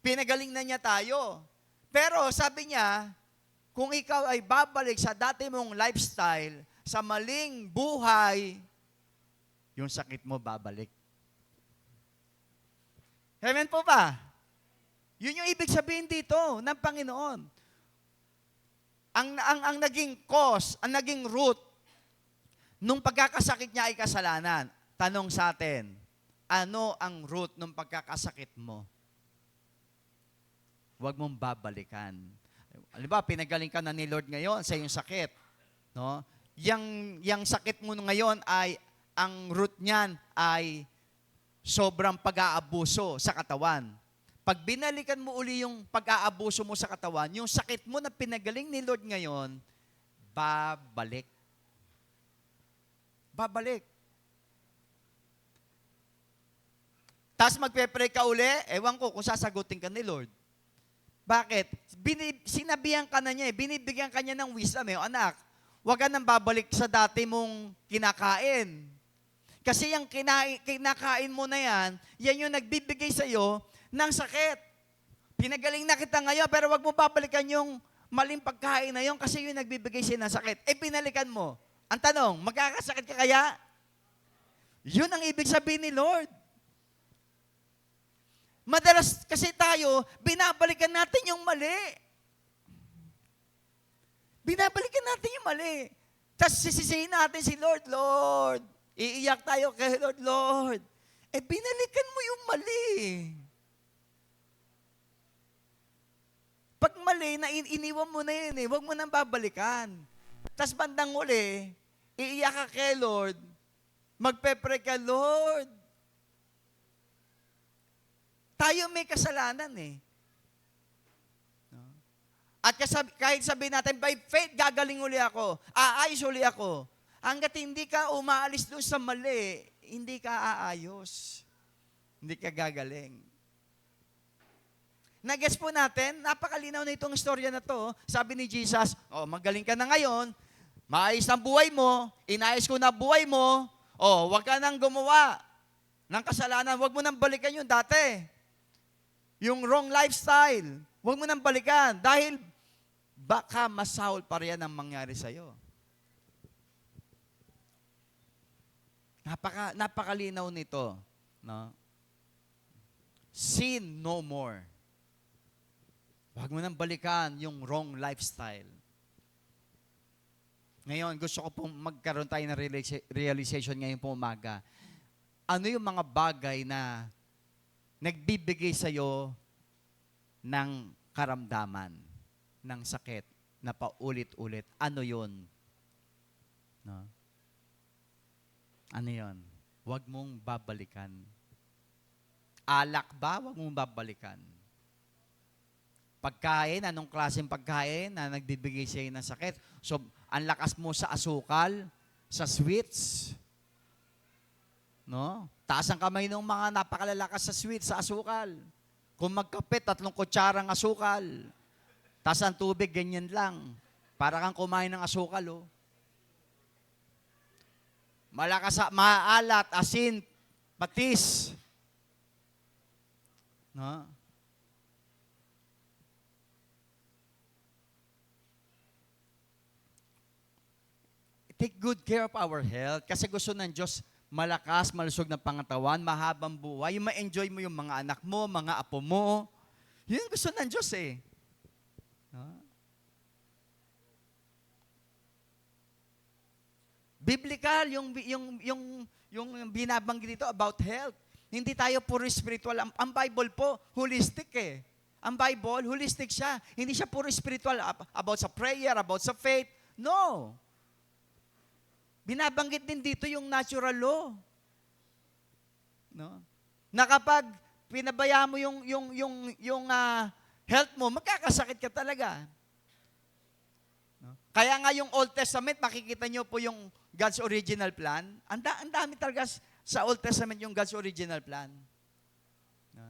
pinagaling na niya tayo. Pero sabi niya, kung ikaw ay babalik sa dati mong lifestyle, sa maling buhay, yung sakit mo babalik. Amen po ba? Yun yung ibig sabihin dito ng Panginoon. Ang naging cause, ang naging root nung pagkakasakit niya ay kasalanan. Tanong sa atin, ano ang root nung pagkakasakit mo? Huwag mong babalikan. Halimbawa, pinagaling ka na ni Lord ngayon sa iyong sakit. No? Yang sakit mo ngayon ay, ang root niyan ay sobrang pag-aabuso sa katawan. Pag binalikan mo uli yung pag-aabuso mo sa katawan, yung sakit mo na pinagaling ni Lord ngayon, babalik. Babalik. Tapos magpe-pray ka uli, ewan ko kung sasagutin ka ni Lord. Bakit? Sinabihan ka na niya binibigyan ka niya ng wisdom anak, huwag ka nang babalik sa dati mong kinakain. Kasi yung kinakain mo na yan yung nagbibigay sa'yo ng sakit. Pinagaling na kita ngayon, pero wag mo babalikan yung maling pagkain na yun kasi yun nagbibigay siya ng sakit. Pinalikan mo. Ang tanong, magkakasakit ka kaya? Yun ang ibig sabihin ni Lord. Madalas kasi tayo, binabalikan natin yung mali. Binabalikan natin yung mali. Tapos sisisihin natin si Lord, Lord. Iiyak tayo kay Lord, Lord. Binalikan mo yung mali. Pag mali, iniwan mo na yun huwag mo nang babalikan. Tapos bandang uli, iiyak ka kay Lord, magpe-pray ka, Lord. Tayo may kasalanan No? At kahit sabihin natin, by faith, gagaling uli ako, aayos uli ako. Hanggat hindi ka umaalis doon sa mali, hindi ka aayos. Hindi ka gagaling. Nag-gets po natin, napakalinaw na itong istorya na to. Sabi ni Jesus, magaling ka na ngayon, maayos ang buhay mo, inayos ko na buhay mo, huwag ka nang gumawa ng kasalanan, huwag mo nang balikan yung dati. Yung wrong lifestyle, huwag mo nang balikan dahil baka masahol pa riyan ang mangyari sa'yo. Napakalinaw nito. No? Sin no more. Huwag mo nang balikan yung wrong lifestyle. Ngayon, gusto ko pong magkaroon tayo ng realization ngayon po umaga. Ano yung mga bagay na nagbibigay sa'yo ng karamdaman, ng sakit, na paulit-ulit? Ano yun? No? Ano yun? Huwag mong babalikan. Alak ba? Huwag mong babalikan. Pagkain, anong klaseng pagkain na nagbibigay sa'yo ng sakit? So, ang lakas mo sa asukal, sa sweets, no? Taas ang kamay ng mga napakalalakas sa sweets, sa asukal. Kung magkape, 3 kutsarang asukal. Taas ang tubig, ganyan lang. Para kang kumain ng asukal, oh. Malakas, maalat, asin, patis. No? Take good care of our health kasi gusto ng Diyos malakas, malusog na pangatawan, mahabang buhay, yung ma-enjoy mo yung mga anak mo, mga apo mo. Yun gusto ng Diyos eh. No? Biblical yung binabanggit dito about health. Hindi tayo puro spiritual. Ang Bible po, holistic eh. Ang Bible, holistic siya. Hindi siya puro spiritual about sa prayer, about sa faith. No. Binabanggit din dito yung natural law. No? Na kapag pinabayaan mo yung health mo, magkakasakit ka talaga. No? Kaya nga yung Old Testament, makikita nyo po yung God's original plan. Ang dami talaga sa Old Testament yung God's original plan. No?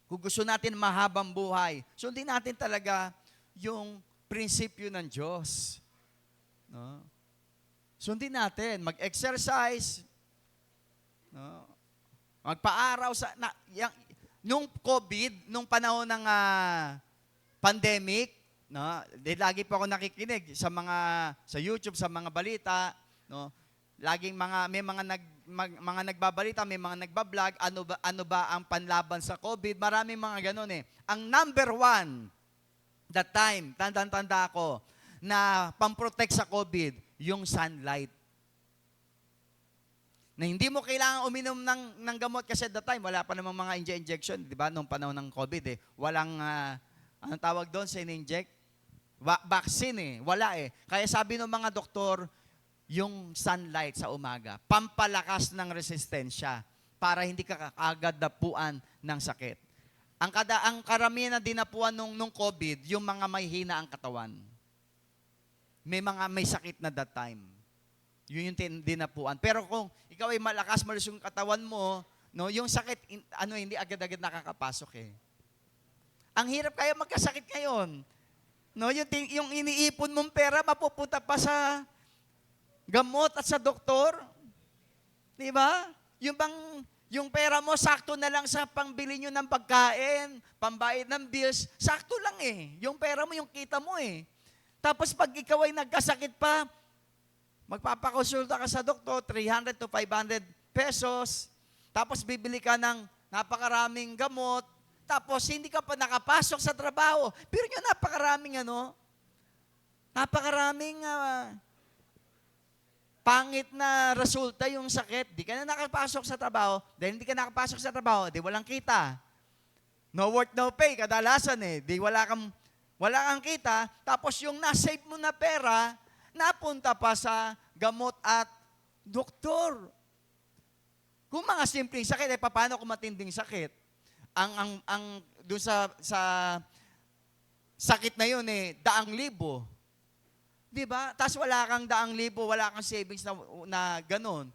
Kung gusto natin mahabang buhay, sundin natin talaga yung prinsipyo ng Diyos. No? Sundin natin, mag-exercise, no? Magpa-araw nung COVID, nung panahon ng pandemic, no? Lagi po ako nakikinig sa YouTube, sa mga balita, no? Laging mga nagbabalita, may mga nagba-vlog, ano ba ang panlaban sa COVID? Maraming mga ganun eh. Ang number 1 that time, tanda ko, na pamprotect sa COVID, yung sunlight. Na hindi mo kailangan uminom ng gamot kasi at that time, wala pa namang mga injection, di ba? Nung panahon ng COVID eh. Walang, anong tawag doon sa in-inject? Vaccine eh. Wala eh. Kaya sabi ng mga doktor, yung sunlight sa umaga, pampalakas ng resistensya para hindi ka agad dapuan ng sakit. Ang karamihan na dinapuan nung COVID, yung mga may hina ang katawan. May sakit na that time. Yun yung dinapuan. Pero kung ikaw ay malakas, malusog yung katawan mo, no, yung sakit, hindi agad-agad nakakapasok eh. Ang hirap kaya magkasakit ngayon. No, yung iniipon mong pera, mapupunta pa sa gamot at sa doktor. Di ba? Yung pera mo, sakto na lang sa pangbili nyo ng pagkain, pambayad ng bills, sakto lang eh. Yung pera mo, yung kita mo eh. Tapos pag ikaw ay nagkasakit pa, magpapakonsulta ka sa doktor, 300 to 500 pesos, tapos bibili ka ng napakaraming gamot, tapos hindi ka pa nakapasok sa trabaho. Pero yun, napakaraming pangit na resulta yung sakit. Di ka na nakapasok sa trabaho, dahil hindi ka nakapasok sa trabaho, di walang kita. No work, no pay, kadalasan eh. Di wala kang kita, tapos yung na-save mo na pera, napunta pa sa gamot at doktor. Kung mga simpleng sakit, paano kung matinding sakit? Doon sa sakit na yun daang libo. Di ba? Tapos wala kang 100,000, wala kang savings na ganun.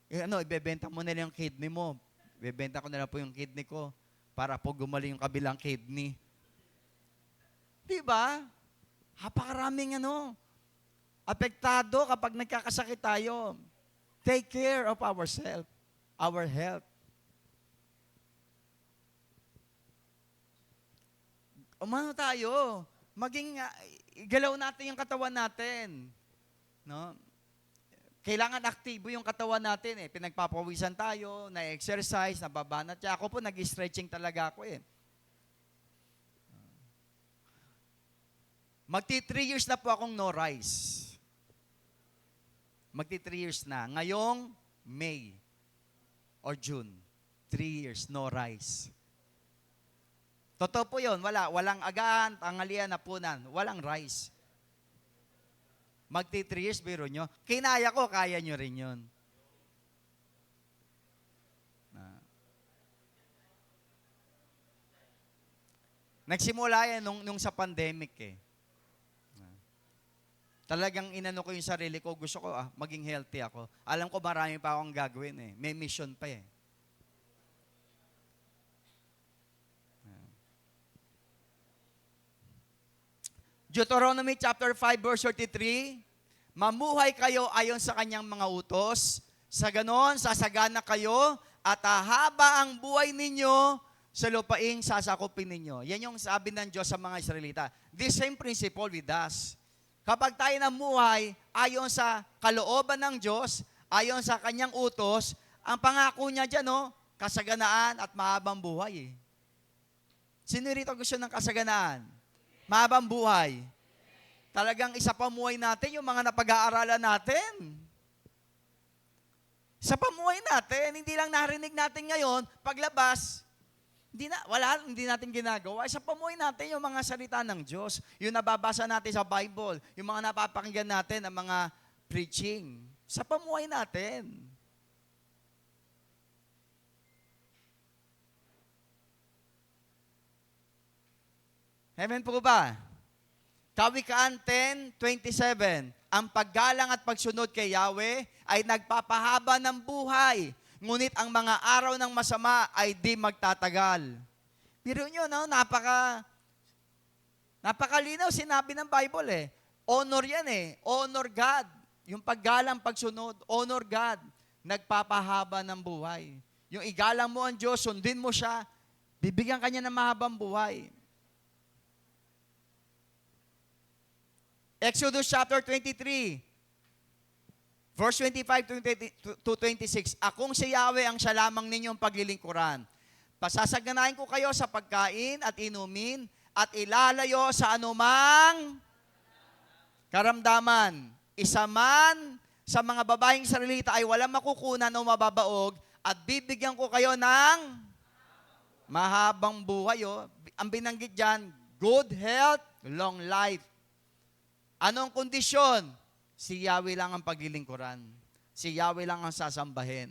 Ibebenta mo na lang yung kidney mo. Ibebenta ko na lang po yung kidney ko para po gumaling yung kabilang kidney. Di ba? Napakaraming apektado kapag nagkakasakit tayo. Take care of ourselves, our health. Umano tayo, galaw natin yung katawan natin. No? Kailangan aktibo yung katawan natin eh. Pinagpapawisan tayo, na-exercise, nababanat. Ako po, nag-stretching talaga ako eh. Magti 3 years na po akong no rice. Magti 3 years na. Ngayong May or June. 3 years, no rice. Totoo po yun. Walang agahan, tanghalian, hapunan. Walang rice. Magti 3 years, biro nyo. Kinaya ko, kaya nyo rin yun. Nagsimula yan nung sa pandemic eh. Talagang inano ko yung sarili ko. Gusto ko maging healthy ako. Alam ko marami pa akong gagawin eh. May mission pa eh. Deuteronomy chapter 5 verse 33, mamuhay kayo ayon sa kanyang mga utos. Sa ganon, sasagana kayo at haba ang buhay ninyo sa lupaing sasakupin ninyo. Yan yung sabi ng Diyos sa mga Israelita. The same principle with us. Kapag tayo namuhay ayon sa kalooban ng Diyos, ayon sa kanyang utos, ang pangako niya dyan, kasaganaan at mahabang buhay. Sino rito gusto ng kasaganaan? Mahabang buhay. Talagang isa pamuhay natin yung mga napag-aaralan natin. Sa pamuhay natin, hindi lang narinig natin ngayon, paglabas, hindi natin ginagawa. Sa pamuhay natin yung mga salita ng Diyos, yung nababasa natin sa Bible, yung mga napapakinggan natin, ang mga preaching. Sa pamuhay natin. Amen po ba? Kawikaan 10:27, ang paggalang at pagsunod kay Yahweh ay nagpapahaba ng buhay, ngunit ang mga araw ng masama ay di magtatagal. Pero nyo, napakalinaw sinabi ng Bible eh. Honor yan eh. Honor God. Yung paggalang, pagsunod, honor God. Nagpapahaba ng buhay. Yung igalang mo ang Diyos, sundin mo siya, bibigyan kanya ng mahabang buhay. Exodus chapter 23, verse 25 to 26. Akong si Yahweh ang siya lamang ninyong paglilingkuran. Pasasaganahin ko kayo sa pagkain at inumin at ilalayo sa anumang karamdaman. Isa man sa mga babaeng Israelita ay walang makukunan o mababaog at bibigyan ko kayo ng mahabang buhay. Ang binanggit dyan, good health, long life. Anong kondisyon? Si Yahweh lang ang paglilingkuran. Si Yahweh lang ang sasambahin.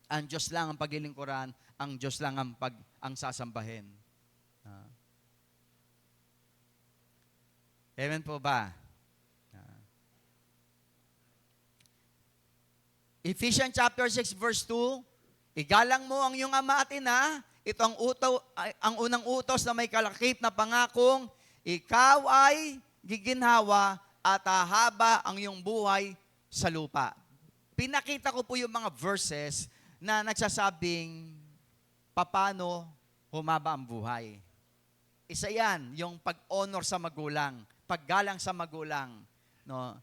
Ang Diyos lang ang paglilingkuran. Ang Diyos lang ang sasambahin. Amen po ba? Ephesians chapter 6 verse 2, igalang mo ang iyong ama at ina. Ito ang unang utos na may kalakip na pangakong ikaw ay giginhawa at hahaba ang iyong buhay sa lupa. Pinakita ko po yung mga verses na nagsasabing paano humaba ang buhay. Isa yan, yung pag-honor sa magulang, paggalang sa magulang. No?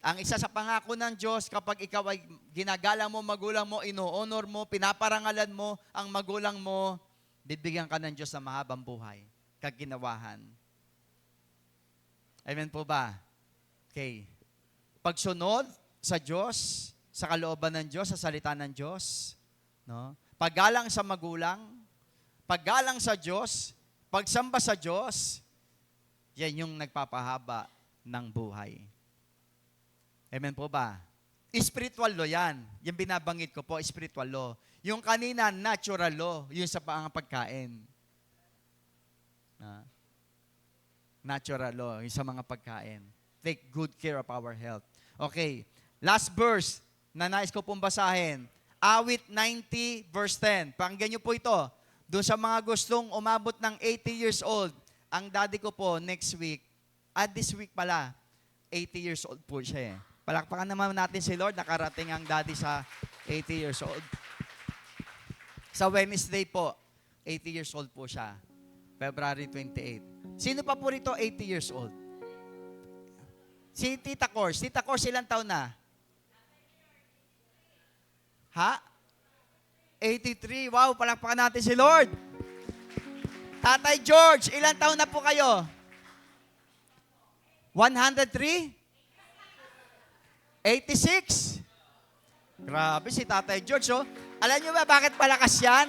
Ang isa sa pangako ng Diyos, kapag ikaw ay ginagalang mo, magulang mo, ino-honor mo, pinaparangalan mo ang magulang mo, bibigyan ka ng Diyos ng mahabang buhay, kaginawahan. Amen po ba? Okay. Pagsunod sa Diyos, sa kalooban ng Diyos, sa salita ng Diyos, no? Paggalang sa magulang, paggalang sa Diyos, pagsamba sa Diyos, yan yung nagpapahaba ng buhay. Amen po ba? Spiritual law yan. Yung binabanggit ko po, spiritual law. Yung kanina, natural law, yung sa pagkain. Natural law, yung sa mga pagkain. Take good care of our health. Okay, last verse na nais ko pong basahin. Awit 90 verse 10. Pakinggan niyo po ito. Doon sa mga gustong umabot ng 80 years old, ang daddy ko po next week, this week pala, 80 years old po siya eh. Palakpakan naman natin si Lord, nakarating ang daddy sa 80 years old. Sa Wednesday po, 80 years old po siya. February 28. Sino pa po rito 80 years old? Si Tita Cors. Tita Cors, ilang taon na? Ha? 83. Wow, palakpakan natin si Lord. Tatay George, ilang taon na po kayo? 103? 86? Grabe si Tatay George, oh. Alam niyo ba bakit malakas yan?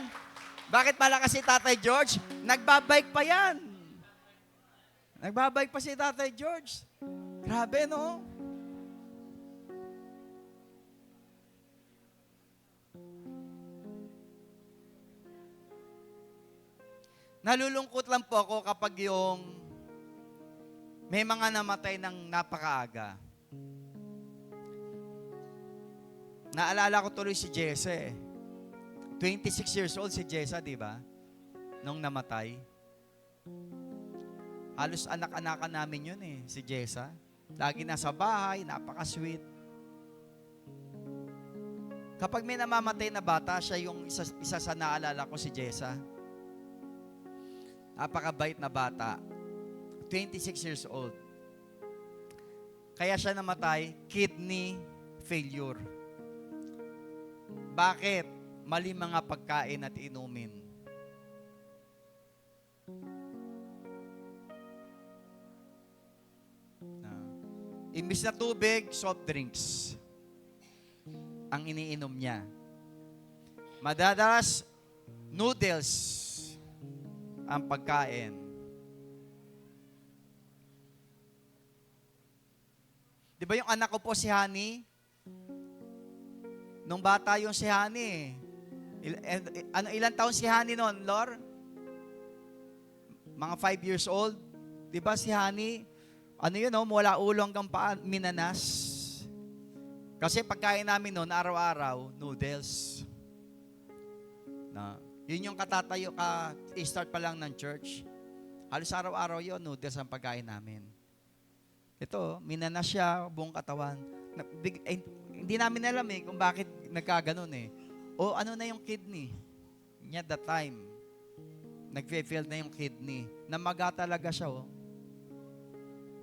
Bakit malakas si Tatay George? Nagbabike pa yan. Nagbabike pa si Tatay George. Grabe, no? Nalulungkot lang po ako kapag yung may mga namatay ng napakaaga. Naalala ko tuloy si Jesse. 26 years old si Jessa, di ba? Nung namatay. Halos anak-anakan namin yun eh, si Jessa. Lagi nasa bahay, napaka-sweet. Kapag may namamatay na bata, siya yung isa sa naalala ko, si Jessa. Napakabait na bata. 26 years old. Kaya siya namatay, kidney failure. Bakit? Mali mga pagkain at inumin. Imbis na tubig, soft drinks ang iniinom niya. Madalas, noodles ang pagkain. Di ba yung anak ko po si Honey? Nung bata yung si Honey, ilan taon si Honey noon, Lor? Mga 5 years old. Di ba si Honey, mula ulo hanggang paa, minanas. Kasi pagkain namin noon, araw-araw, noodles. Yun yung start pa lang ng church. Halos araw-araw yun, noodles ang pagkain namin. Ito, minanas siya, buong katawan. Hindi namin alam kung bakit nagkaganon O ano na yung kidney? At that time, nag-fail na yung kidney. Namaga talaga siya,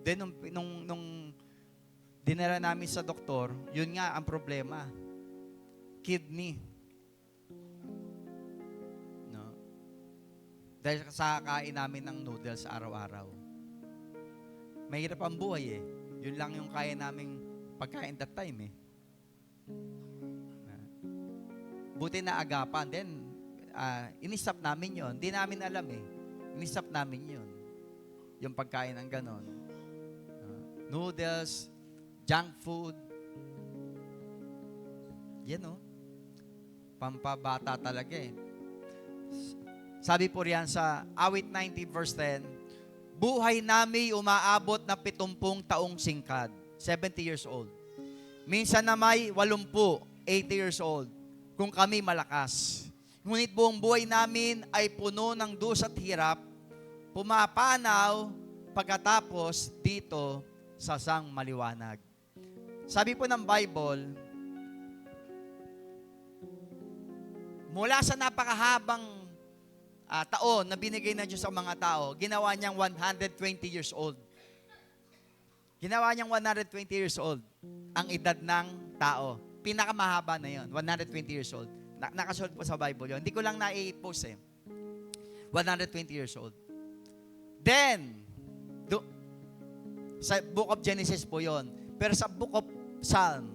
Then, nung dinala namin sa doktor, yun nga ang problema. Kidney. No? Dahil sa kain namin ng noodles araw-araw. Mahirap ang buhay Yun lang yung kaya naming pagkain that time Buti na agapan. Then, in-stop namin yon. Hindi namin alam In-stop namin yun. Yung pagkain ng ganon. Noodles, junk food. Yan Pampabata talaga Sabi po riyan sa Awit 90 verse 10, buhay namin umaabot na 70 taong singkad. 70 years old. Minsan na may 80, 80 years old. Kung kami malakas. Ngunit buong buhay namin ay puno ng dus at hirap, pumapanaw pagkatapos dito sa sang maliwanag. Sabi po ng Bible, mula sa napakahabang taon na binigay ng Diyos sa mga tao, ginawa niyang 120 years old. Ginawa niyang 120 years old ang edad ng tao. Pinakamahaba na yon, 120 years old. Nakasulat po sa Bible yon. Hindi ko lang na-post 120 years old. Then, sa Book of Genesis po yon. Pero sa Book of Psalm,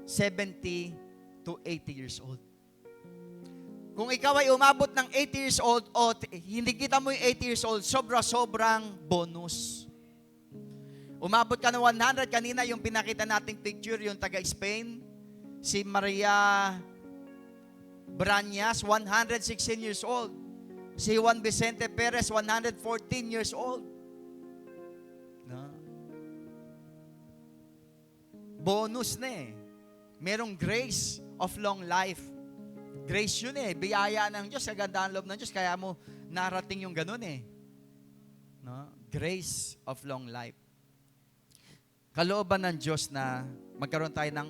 70 to 80 years old. Kung ikaw ay umabot ng 80 years old o hindi kita mo yung 80 years old, sobra-sobrang bonus. Umabot ka ng 100, kanina yung pinakita nating picture, yung taga-Spain, si Maria Brañas, 116 years old. Si Juan Vicente Perez, 114 years old. No? Bonus na Merong grace of long life. Grace yun biyaya ng Diyos, kagandaan loob ng Diyos, kaya mo narating yung ganun No? Grace of long life. Kalooban ng Diyos na magkaroon tayo ng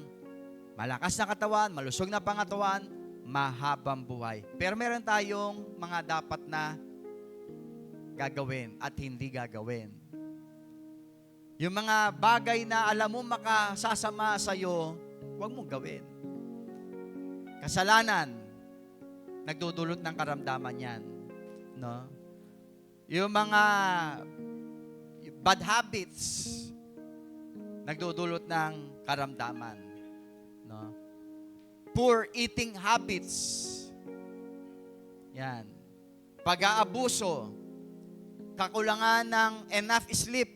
malakas na katawan, malusog na pangatawan, mahabang buhay. Pero meron tayong mga dapat na gagawin at hindi gagawin. Yung mga bagay na alam mo makasasama sa'yo, huwag mong gawin. Kasalanan, nagdudulot ng karamdaman yan. No? Yung mga bad habits, nagdudulot ng karamdaman. No? poor eating habits. Yan. Pag-aabuso, kakulangan ng enough sleep,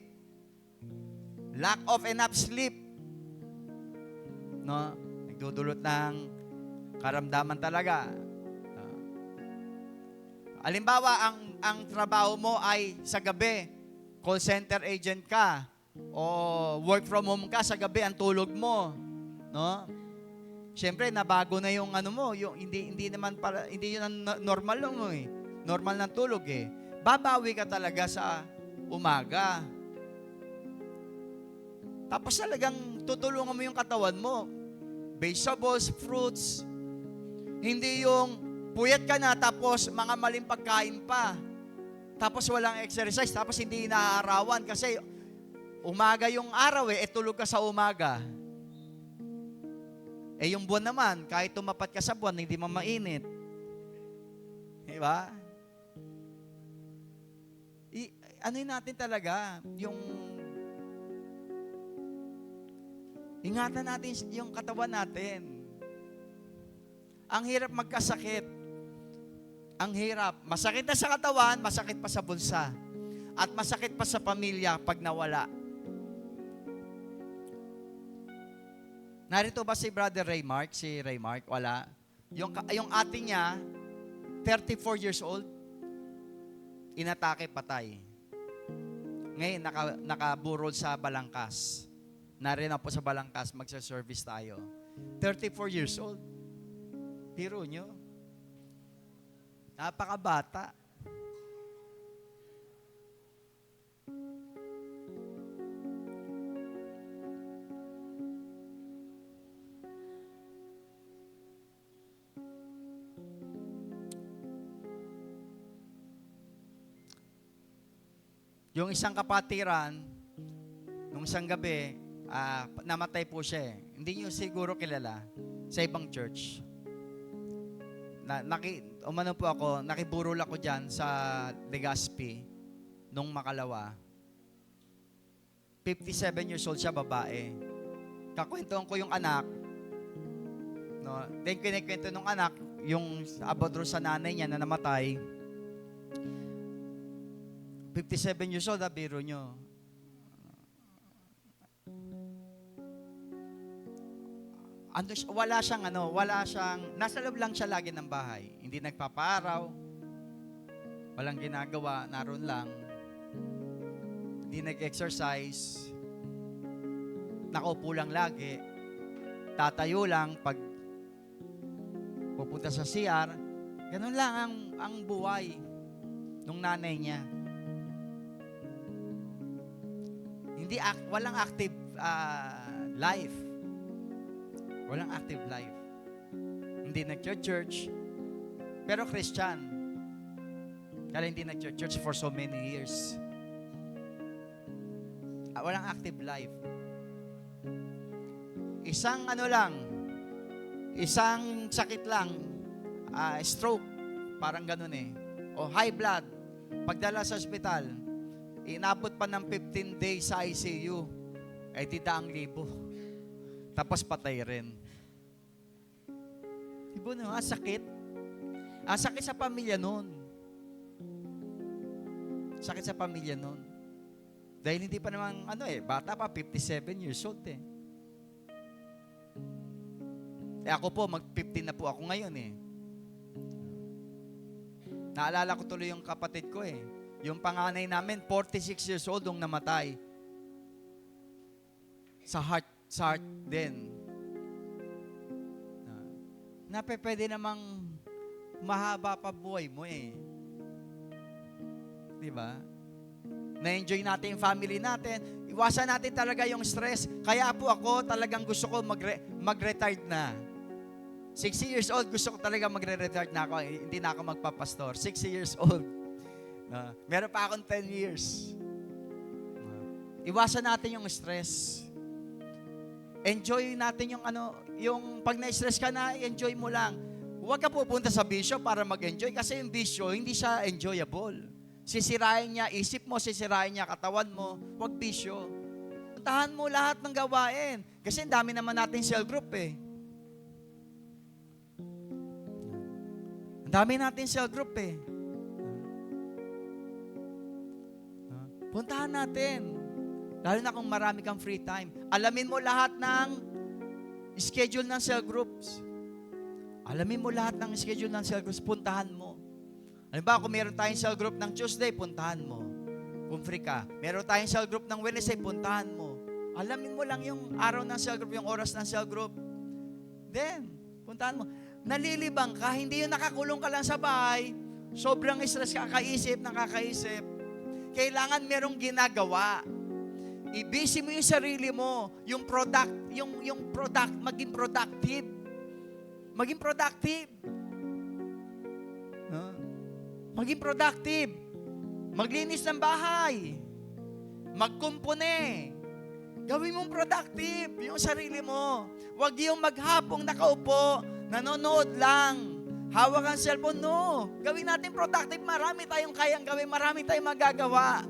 lack of enough sleep, no? Nagdudulot ng karamdaman talaga. Halimbawa, ang trabaho mo ay sa gabi, call center agent ka, o work from home ka sa gabi, ang tulog mo, no? Siyempre, nabago na yung ano mo, yung hindi naman para hindi yun ang normal lang mo eh. Normal ng tulog eh. Babawi ka talaga sa umaga. Tapos talagang tutulungan mo yung katawan mo. Vegetables, fruits. Hindi yung puyat ka na tapos mga maling pagkain pa. Tapos walang exercise, tapos hindi inaarawan kasi umaga yung araw eh, tulog ka sa umaga. Eh yung buwan naman, kahit tumapat ka sa buwan, hindi mo mainit. Diba? Ano yun natin talaga, ingatan natin yung katawan natin. Ang hirap magkasakit. Ang hirap. Masakit na sa katawan, masakit pa sa bulsa. At masakit pa sa pamilya pag nawala. Narito ba si Brother Raymark? Si Raymark? Wala. Yung ate niya, 34 years old, inatake, patay. Ngayon, nakaburol sa Balangkas. Narin po sa Balangkas, magsa-service tayo. 34 years old. Biro nyo. Napakabata. Yung isang kapatiran, nung isang gabi, namatay po siya eh. Hindi niyo siguro kilala sa ibang church. Umano po ako, nakiburol ako dyan sa Legazpi nung makalawa. 57 years old siya, babae. Kakwentuhan ko yung anak. No? Then kinikwento nung anak, yung about sa nanay niya na namatay. 57 years old, biro nyo. Wala siyang, nasa loob lang siya lagi ng bahay. Hindi nagpaparaw, walang ginagawa, naroon lang. Hindi nag-exercise, nakaupo lang lagi, tatayo lang pag pupunta sa CR, ganun lang ang buhay nung nanay niya. Walang active life. Walang active life. Hindi nag-church, pero Christian. Kaya hindi nag-church for so many years. Walang active life. Isang sakit lang, stroke, parang ganun eh. O high blood, pagdala sa ospital, inabot pa ng 15 days sa ICU, ay di 100,000. Tapos patay rin. Diba no? Sakit. Sakit sa pamilya nun. Sakit sa pamilya nun. Dahil hindi pa naman, bata pa, 57 years old eh. Ako po, mag-15 na po ako ngayon eh. Naalala ko tuloy yung kapatid ko eh. Yung panganay namin, 46 years old nung namatay. Sa heart din. Pwede namang mahaba pa buhay mo eh. Diba? Na-enjoy natin yung family natin. Iwasan natin talaga yung stress. Kaya po ako talagang gusto ko mag-retired na. 60 years old, gusto ko talaga magre-retired na ako. Hindi na ako magpapastor. 60 years old. Meron pa akong 10 years. Iwasan natin yung stress. Enjoy natin yung pag na-stress ka na, enjoy mo lang. Huwag ka pupunta sa bisyo para mag-enjoy kasi yung bisyo, hindi siya enjoyable. Sisirain niya isip mo, sisirain niya katawan mo. Huwag bisyo. Puntahan mo lahat ng gawain. Kasi dami naman natin cell group eh. dami natin cell group eh. Puntahan natin. Lalo na kung marami kang free time. Alamin mo lahat ng schedule ng cell groups. Alamin mo lahat ng schedule ng cell groups. Puntahan mo. Halimbawa, kung meron tayong cell group ng Tuesday, puntahan mo. Kung free ka. Meron tayong cell group ng Wednesday, puntahan mo. Alamin mo lang yung araw ng cell group, yung oras ng cell group. Then, puntahan mo. Nalilibang ka, hindi yung nakakulong ka lang sa bahay, sobrang stress, nakakaisip. Kailangan merong ginagawa. I-busy mo yung sarili mo, yung product, maging productive. Maging productive. No? Maging productive. Maglinis ng bahay. Magkumpone. Gawin mong productive yung sarili mo. Huwag yung maghapong nakaupo, nanonood lang, hawak ang cellphone. No. Gawin natin productive. Marami tayong kayang gawin. Marami tayong magagawa.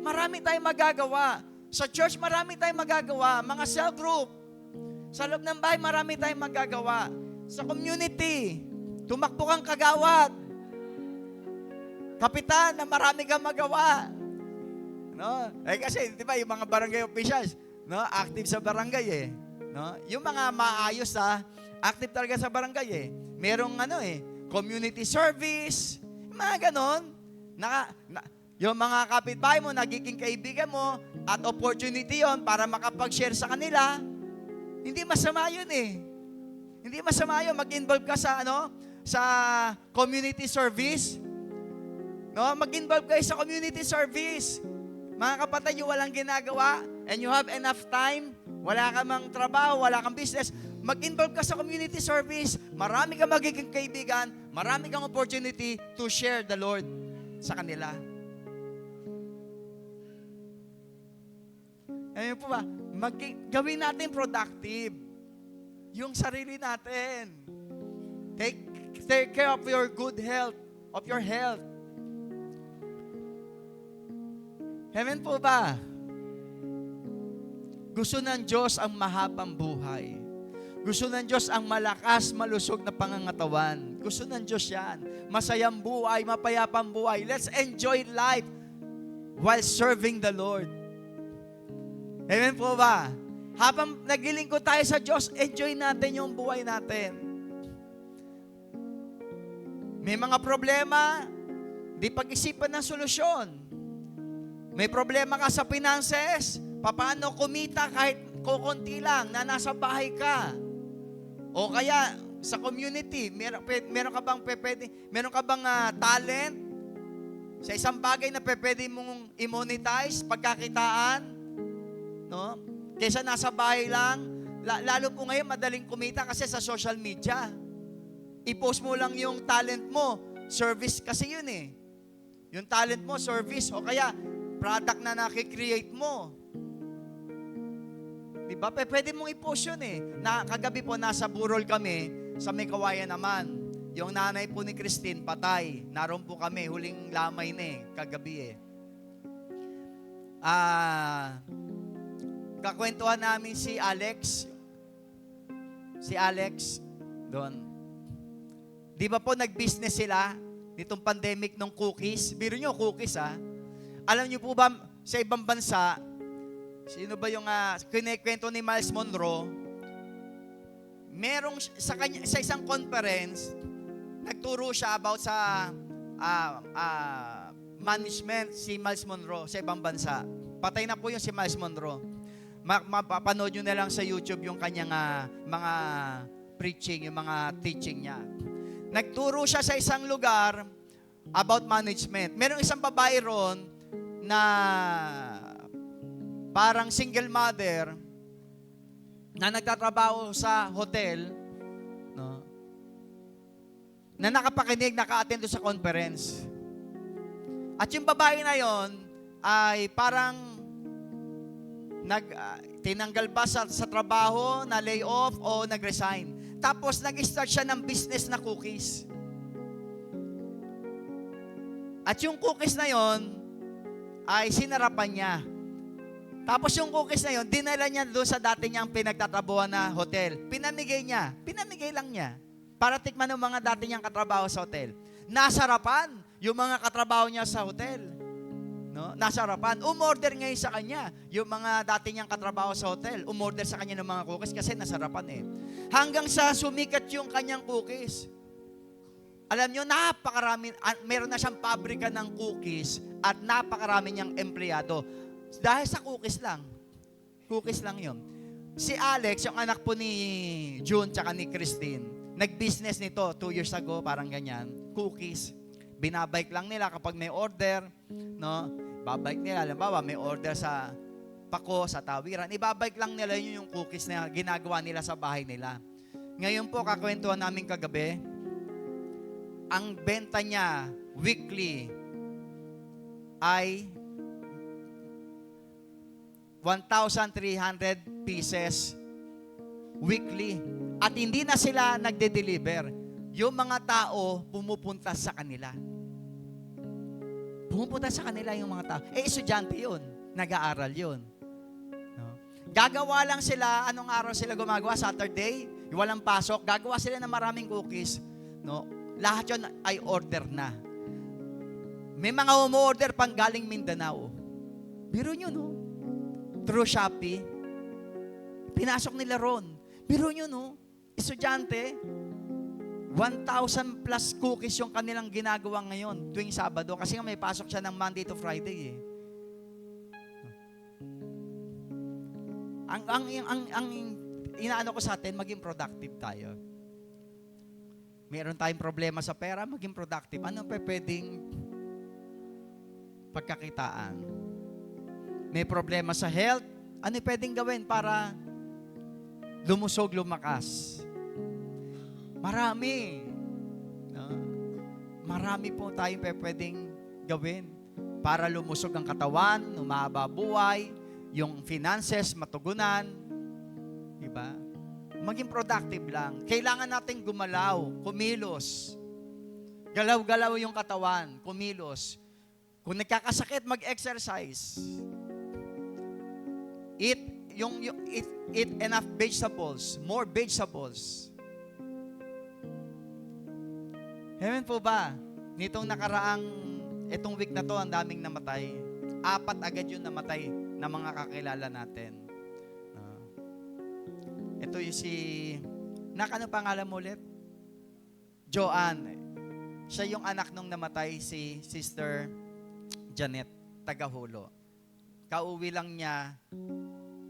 Marami tayong magagawa. Sa church, marami tayong magagawa. Mga cell group. Sa loob ng bahay, marami tayong magagawa. Sa community, tumakbo kang kagawad. Kapitan, na marami kang magawa. No? Kasi, di ba, yung mga barangay officials, no, active sa barangay eh. No? Yung mga maayos active talaga sa barangay eh. Merong community service, mga ganon. Yung mga kapitbahay mo, nagiging kaibigan mo, at opportunity yon para makapag-share sa kanila. Hindi masama yun eh. Hindi masama yun. Mag-involve ka sa community service. No? Mag-involve kayo sa community service. Mga kapatid, yung walang ginagawa, and you have enough time, wala ka mang trabaho, wala kang business, mag-involve ka sa community service. Marami kang magiging kaibigan, marami kang opportunity to share the Lord sa kanila. Ayun po ba? Gawin natin productive yung sarili natin. Take care of your good health, of your health. Amen po ba? Gusto ng Diyos ang mahabang buhay. Gusto ng Diyos ang malakas, malusog na pangangatawan. Gusto ng Diyos yan. Masayang buhay, mapayapang buhay. Let's enjoy life while serving the Lord. Amen po ba? Habang naglilingkod tayo sa Diyos, enjoy natin yung buhay natin. May mga problema, di pag-isipan ng solusyon. May problema ka sa finances, paano kumita kahit kukunti lang na nasa bahay ka? O kaya sa community, meron ka bang talent sa isang bagay na pwede mong i-monetize, pagkakitaan, no? Kaysa nasa bahay lang, lalo po ngayon madaling kumita kasi sa social media. I-post mo lang yung talent mo, service kasi yun eh. Yung talent mo, service, o kaya product na nakikreate mo. Diba? Pwede mong i-post yun eh. Kagabi po, nasa Burol kami, sa may Kawayan naman. Yung nanay po ni Christine, patay. Naroon po kami, huling lamay na eh, kagabi eh. Kakwentuhan namin si Alex. Si Alex, doon. Di ba po nag-business sila nitong pandemic ng cookies? Biro nyo, cookies Alam nyo po ba, sa ibang bansa, sino ba yung kinikwento ni Miles Monroe? Merong sa isang conference, nagturo siya about sa management si Miles Monroe sa ibang bansa. Patay na po yung si Miles Monroe. Mapapanood nyo na lang sa YouTube yung kanyang mga preaching, yung mga teaching niya. Nagturo siya sa isang lugar about management. Merong isang babae ron na parang single mother na nagtatrabaho sa hotel, no? Na nakapakinig, naka-attend sa conference. At yung babae na yon ay parang tinanggal ba sa trabaho, na lay off o nag-resign. Tapos nag-start siya ng business na cookies. At yung cookies na yon ay sinarapan niya. Tapos yung cookies na yon, dinala niya doon sa dati niyang pinagtatrabuhan na hotel. Pinamigay niya. Pinamigay lang niya. para tikman ng mga dati niyang katrabaho sa hotel. Nasarapan yung mga katrabaho niya sa hotel. No? Nasarapan. Umorder ngayon sa kanya yung mga dati niyang katrabaho sa hotel. Umorder sa kanya ng mga cookies kasi nasarapan eh. Hanggang sa sumikat yung kanyang cookies. Alam niyo, napakarami, meron na siyang pabrika ng cookies at napakarami niyang empleyado. Dahil sa cookies lang. Cookies lang yun. Si Alex, yung anak po ni June tsaka ni Christine, nag-business nito 2 years ago, parang ganyan. Cookies. Binabike lang nila kapag may order, no? Babike nila, halimbawa, may order sa Paco, sa Tawiran, ibabike lang nila yun yung cookies na ginagawa nila sa bahay nila. Ngayon po, kakwentuhan namin kagabi, ang benta niya weekly ay 1,300 pieces weekly. At hindi na sila nagde-deliver. Yung mga tao pumupunta sa kanila. Pumupunta sa kanila yung mga tao. Estudyante yun. Nag-aaral yun. No? Gagawa lang sila, anong araw sila gumagawa? Saturday, walang pasok. Gagawa sila ng maraming cookies. No? Lahat yun ay order na. May mga umu-order pang galing Mindanao. Biro nyo, no? Through Shopee. Pinasok nila ron. Biro nyo, no? Estudyante, 1,000 plus cookies yung kanilang ginagawa ngayon tuwing Sabado. Kasi nga may pasok siya ng Monday to Friday, eh. Ang inaano ko sa atin, maging productive tayo. Meron tayong problema sa pera, maging productive. Ano pa pwedeng pagkakitaan? May problema sa health, ano pwedeng gawin para lumusog, lumakas? Marami. No? Marami po tayong pwedeng gawin para lumusog ang katawan, umaba buhay, yung finances matugunan. Diba? Maging productive lang. Kailangan natin gumalaw, kumilos. Galaw-galaw yung katawan, kumilos. Kung nagkakasakit, mag-exercise. Eat enough vegetables, more vegetables. Amen po ba? Nitong itong week na to, ang daming namatay. 4 agad yung namatay na mga kakilala natin. Ito yung ano pangalan mo ulit? Joanne. Siya yung anak nung namatay, si Sister Janet, taga-Hulo. Kauwi lang niya,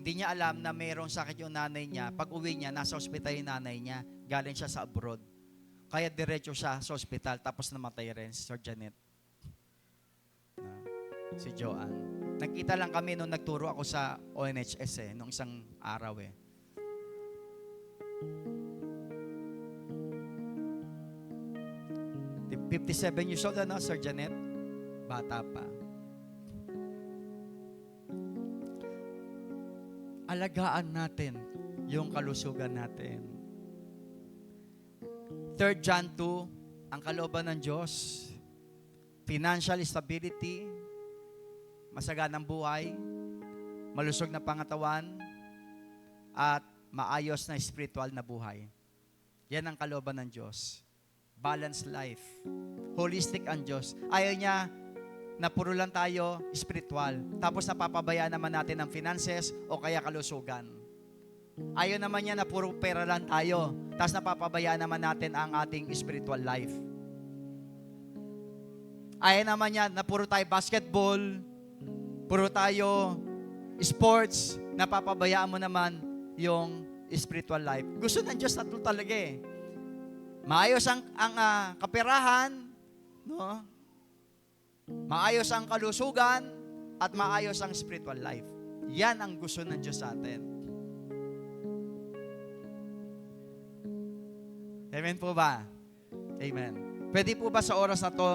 hindi niya alam na mayroong sakit yung nanay niya. Pag uwi niya, nasa ospital yung nanay niya. Galing siya sa abroad. Kaya diretso siya sa ospital, tapos namatay rin, Sister Janet. Si Joanne. Nakita lang kami nung nagturo ako sa ONHS nung isang araw 57 years old, Sir Janet? Bata pa. Alagaan natin yung kalusugan natin. 3 John 2, ang kalooban ng Diyos, financial stability, masaganang buhay, malusog na pangatawan, at maayos na spiritual na buhay. Yan ang kalooban ng Diyos. Balanced life. Holistic ang Diyos. Ayaw niya na puro lang tayo spiritual. Tapos napapabayaan naman natin ang finances o kaya kalusugan. Ayaw naman niya na puro pera lang tayo. Tapos napapabayaan naman natin ang ating spiritual life. Ayaw naman niya na puro tayo basketball, puro tayo sports, napapabayaan mo naman yung spiritual life. Gusto ng Diyos na ito talaga eh. Maayos ang kaperahan, no? Maayos ang kalusugan, at maayos ang spiritual life. Yan ang gusto ng Diyos sa atin. Amen po ba? Amen. Pwede po ba sa oras na to,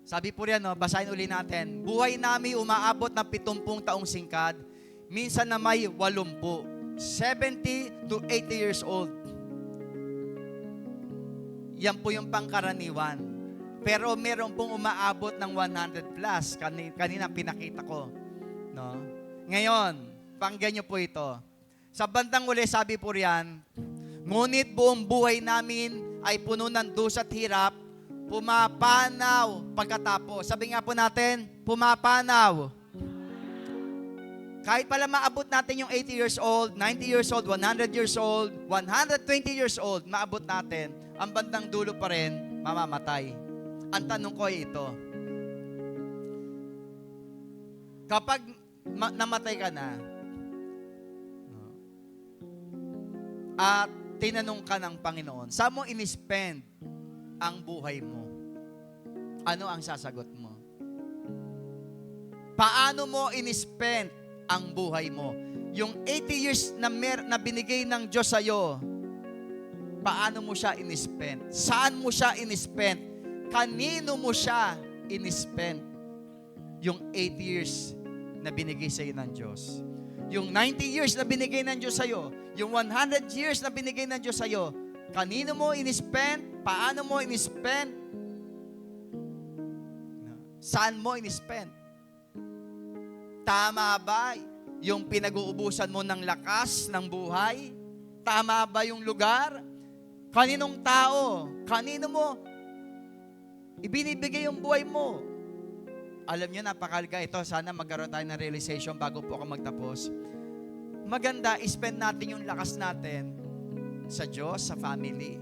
sabi po riyan, no, basahin uli natin, buhay namin umaabot ng 70 taong singkad, minsan na may 80, 70 to 80 years old. Yan po yung pangkaraniwan. Pero meron pong umaabot ng 100 plus. Kanina pinakita ko. No? Ngayon, pakinggan nyo po ito. Sa bandang uli, sabi po riyan, Ngunit buong buhay namin ay puno ng dusa at hirap, pumapanaw pagkatapos. Sabi nga po natin, pumapanaw. Kahit pala maabot natin yung 80 years old, 90 years old, 100 years old, 120 years old, maabot natin, ang bandang dulo pa rin, mamamatay. Ang tanong ko ay ito, kapag namatay ka na, at tinanong ka ng Panginoon, saan mo in-spend ang buhay mo? Ano ang sasagot mo? Paano mo in-spend ang buhay mo? Yung 80 years na binigay ng Diyos sa'yo, paano mo siya in-spend? Saan mo siya in-spend? Kanino mo siya in-spend? Yung 80 years na binigay sa'yo ng Diyos. Yung 90 years na binigay ng Diyos sa'yo, yung 100 years na binigay ng Diyos sa'yo, kanino mo in-spend? Paano mo in-spend? Saan mo in-spend? Tama ba yung pinag-uubusan mo ng lakas ng buhay? Tama ba yung lugar? Kaninong tao? Kanino mo ibinibigay yung buhay mo? Alam nyo, napakalaga ito. Sana magkaroon tayo ng realization bago po ako magtapos. Maganda, spend natin yung lakas natin sa Diyos, sa family.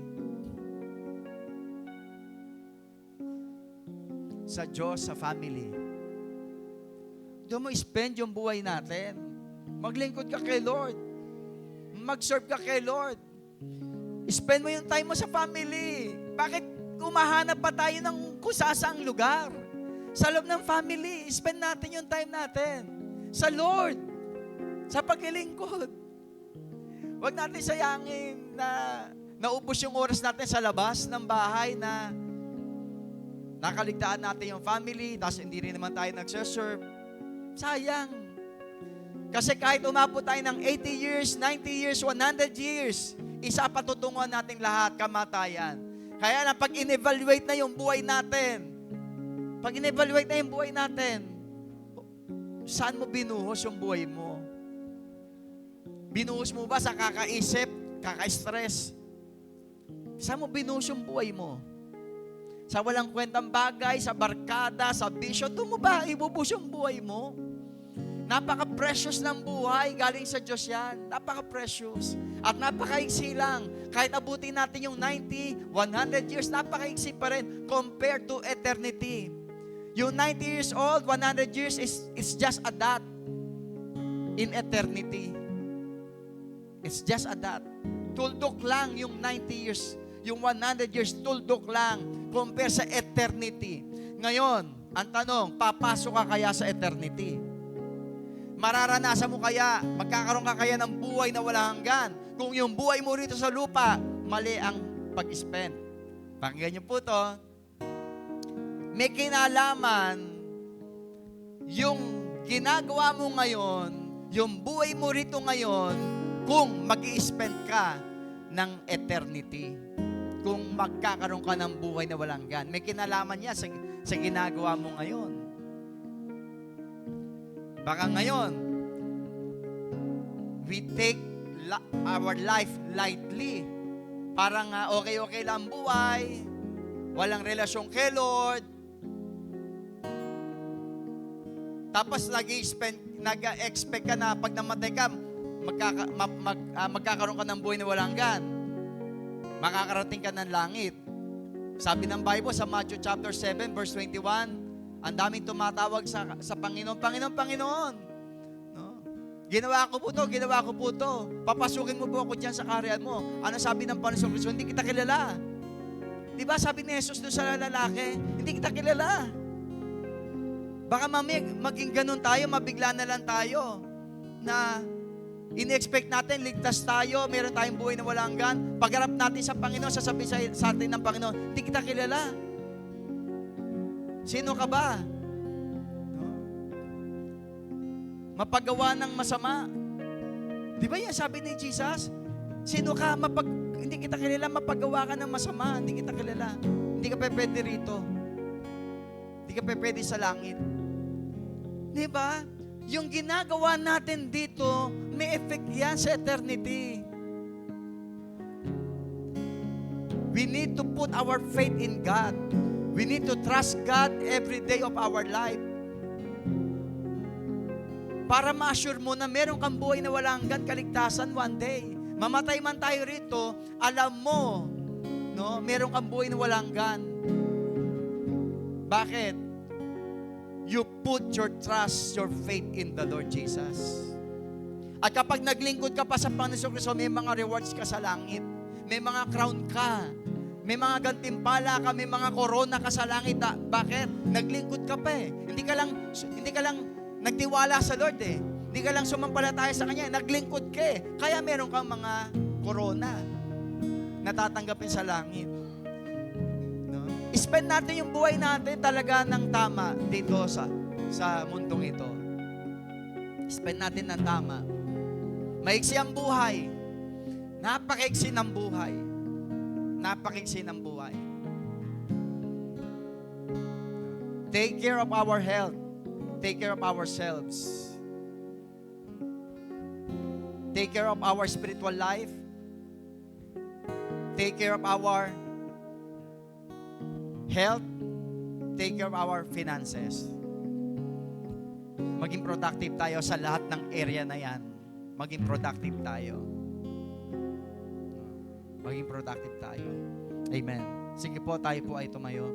Sa Diyos, sa family. Doon mo spend yung buhay natin. Maglingkod ka kay Lord. Mag-serve ka kay Lord. Spend mo yung time mo sa family. Bakit umahanap pa tayo ng kusasaang lugar? Sa loob ng family, spend natin yung time natin. Sa Lord. Sa paglilingkod. Huwag natin sayangin na naubos yung oras natin sa labas ng bahay na nakaligtaan natin yung family, tapos hindi rin naman tayo nagsaserve. Sayang. Kasi kahit umabot tayo ng 80 years, 90 years, 100 years, isa patutunguhan natin lahat, kamatayan. Kaya na pag in-evaluate na yung buhay natin, saan mo binuhos yung buhay mo? Binuhos mo ba sa kakaisip, kaka-stress? Saan mo binuhos yung buhay mo? Sa walang kwentang bagay, sa barkada, sa bisyo, doon mo ba ibubuhos yung buhay mo? Napaka-precious ng buhay, galing sa Diyos yan. Napaka-precious. At napaka-iksi lang. Kahit abutin natin yung 90, 100 years, napaka-iksi pa rin compared to eternity. Yung 90 years old, 100 years is just a dot in eternity. It's just a dot. Tuldok lang yung 90 years. Yung 100 years, tuldok lang compare sa eternity. Ngayon, ang tanong, papasok ka kaya sa eternity? Mararanasan mo kaya, magkakaroon ka kaya ng buhay na walang hanggan? Kung yung buhay mo rito sa lupa, mali ang pag-spend. Pakinggan niyo po to. May kinalaman yung ginagawa mo ngayon, yung buhay mo rito ngayon, kung mag-i-spend ka ng eternity. Kung magkakaroon ka ng buhay na walang hanggan. May kinalaman niya sa ginagawa mo ngayon. Baka ngayon, we take our life lightly. Parang okay lang buhay, walang relasyon kay Lord. Tapos nag-expect ka na pag namatay ka, magkakaroon ka ng buhay na walang hanggan. Makakarating ka ng langit. Sabi ng Bible sa Matthew chapter 7 verse 21, ang daming tumatawag sa Panginoon, Panginoon. No? Ginawa ko po to. Papasukin mo po ako dyan sa kaharian mo. Ano sabi ng Panginoon Kristo? Hindi kita kilala. Di ba sabi ni Jesus doon sa lalaki, hindi kita kilala. Baka maging ganun tayo, mabigla na lang tayo na in-expect natin, ligtas tayo, meron tayong buhay na walang hanggan. Pagharap natin sa Panginoon, sasabihin sa atin ng Panginoon, hindi kita kilala. Sino ka ba? No? Mapagawa ng masama. Di ba yan sabi ni Jesus? Sino ka? Hindi kita kilala, mapagawa ka ng masama. Hindi kita kilala. Hindi ka pwede rito. Hindi ka pwede sa langit. Di ba? Yung ginagawa natin dito, may effect yan sa eternity. We need to put our faith in God. We need to trust God every day of our life. Para ma-assure mo na meron kang buhay na walang hanggan, kaligtasan one day. Mamatay man tayo rito, alam mo, no, meron kang buhay na walang hanggan. Bakit? You put your trust, your faith in the Lord Jesus. At kapag naglingkod ka pa sa Panginoon Kristo, may mga rewards ka sa langit. May mga crown ka. May mga gantimpala ka, may mga corona ka sa langit. Bakit? Naglingkod ka pa eh. Hindi ka lang nagtiwala sa Lord eh. Hindi ka lang sumampalataya sa Kanya. Naglingkod ka eh. Kaya meron kang mga corona na tatanggapin sa langit. No? Spend natin yung buhay natin talaga ng tama dito sa mundong ito. Spend natin ng tama. Maiksi ang buhay. Napakaiksi ng buhay. Napakaiksi ng buhay. Take care of our health. Take care of ourselves. Take care of our spiritual life. Take care of our health. Take care of our finances. Maging productive tayo sa lahat ng area na yan. Maging productive tayo. Maging productive tayo. Amen. Sige po, tayo po ay tumayo.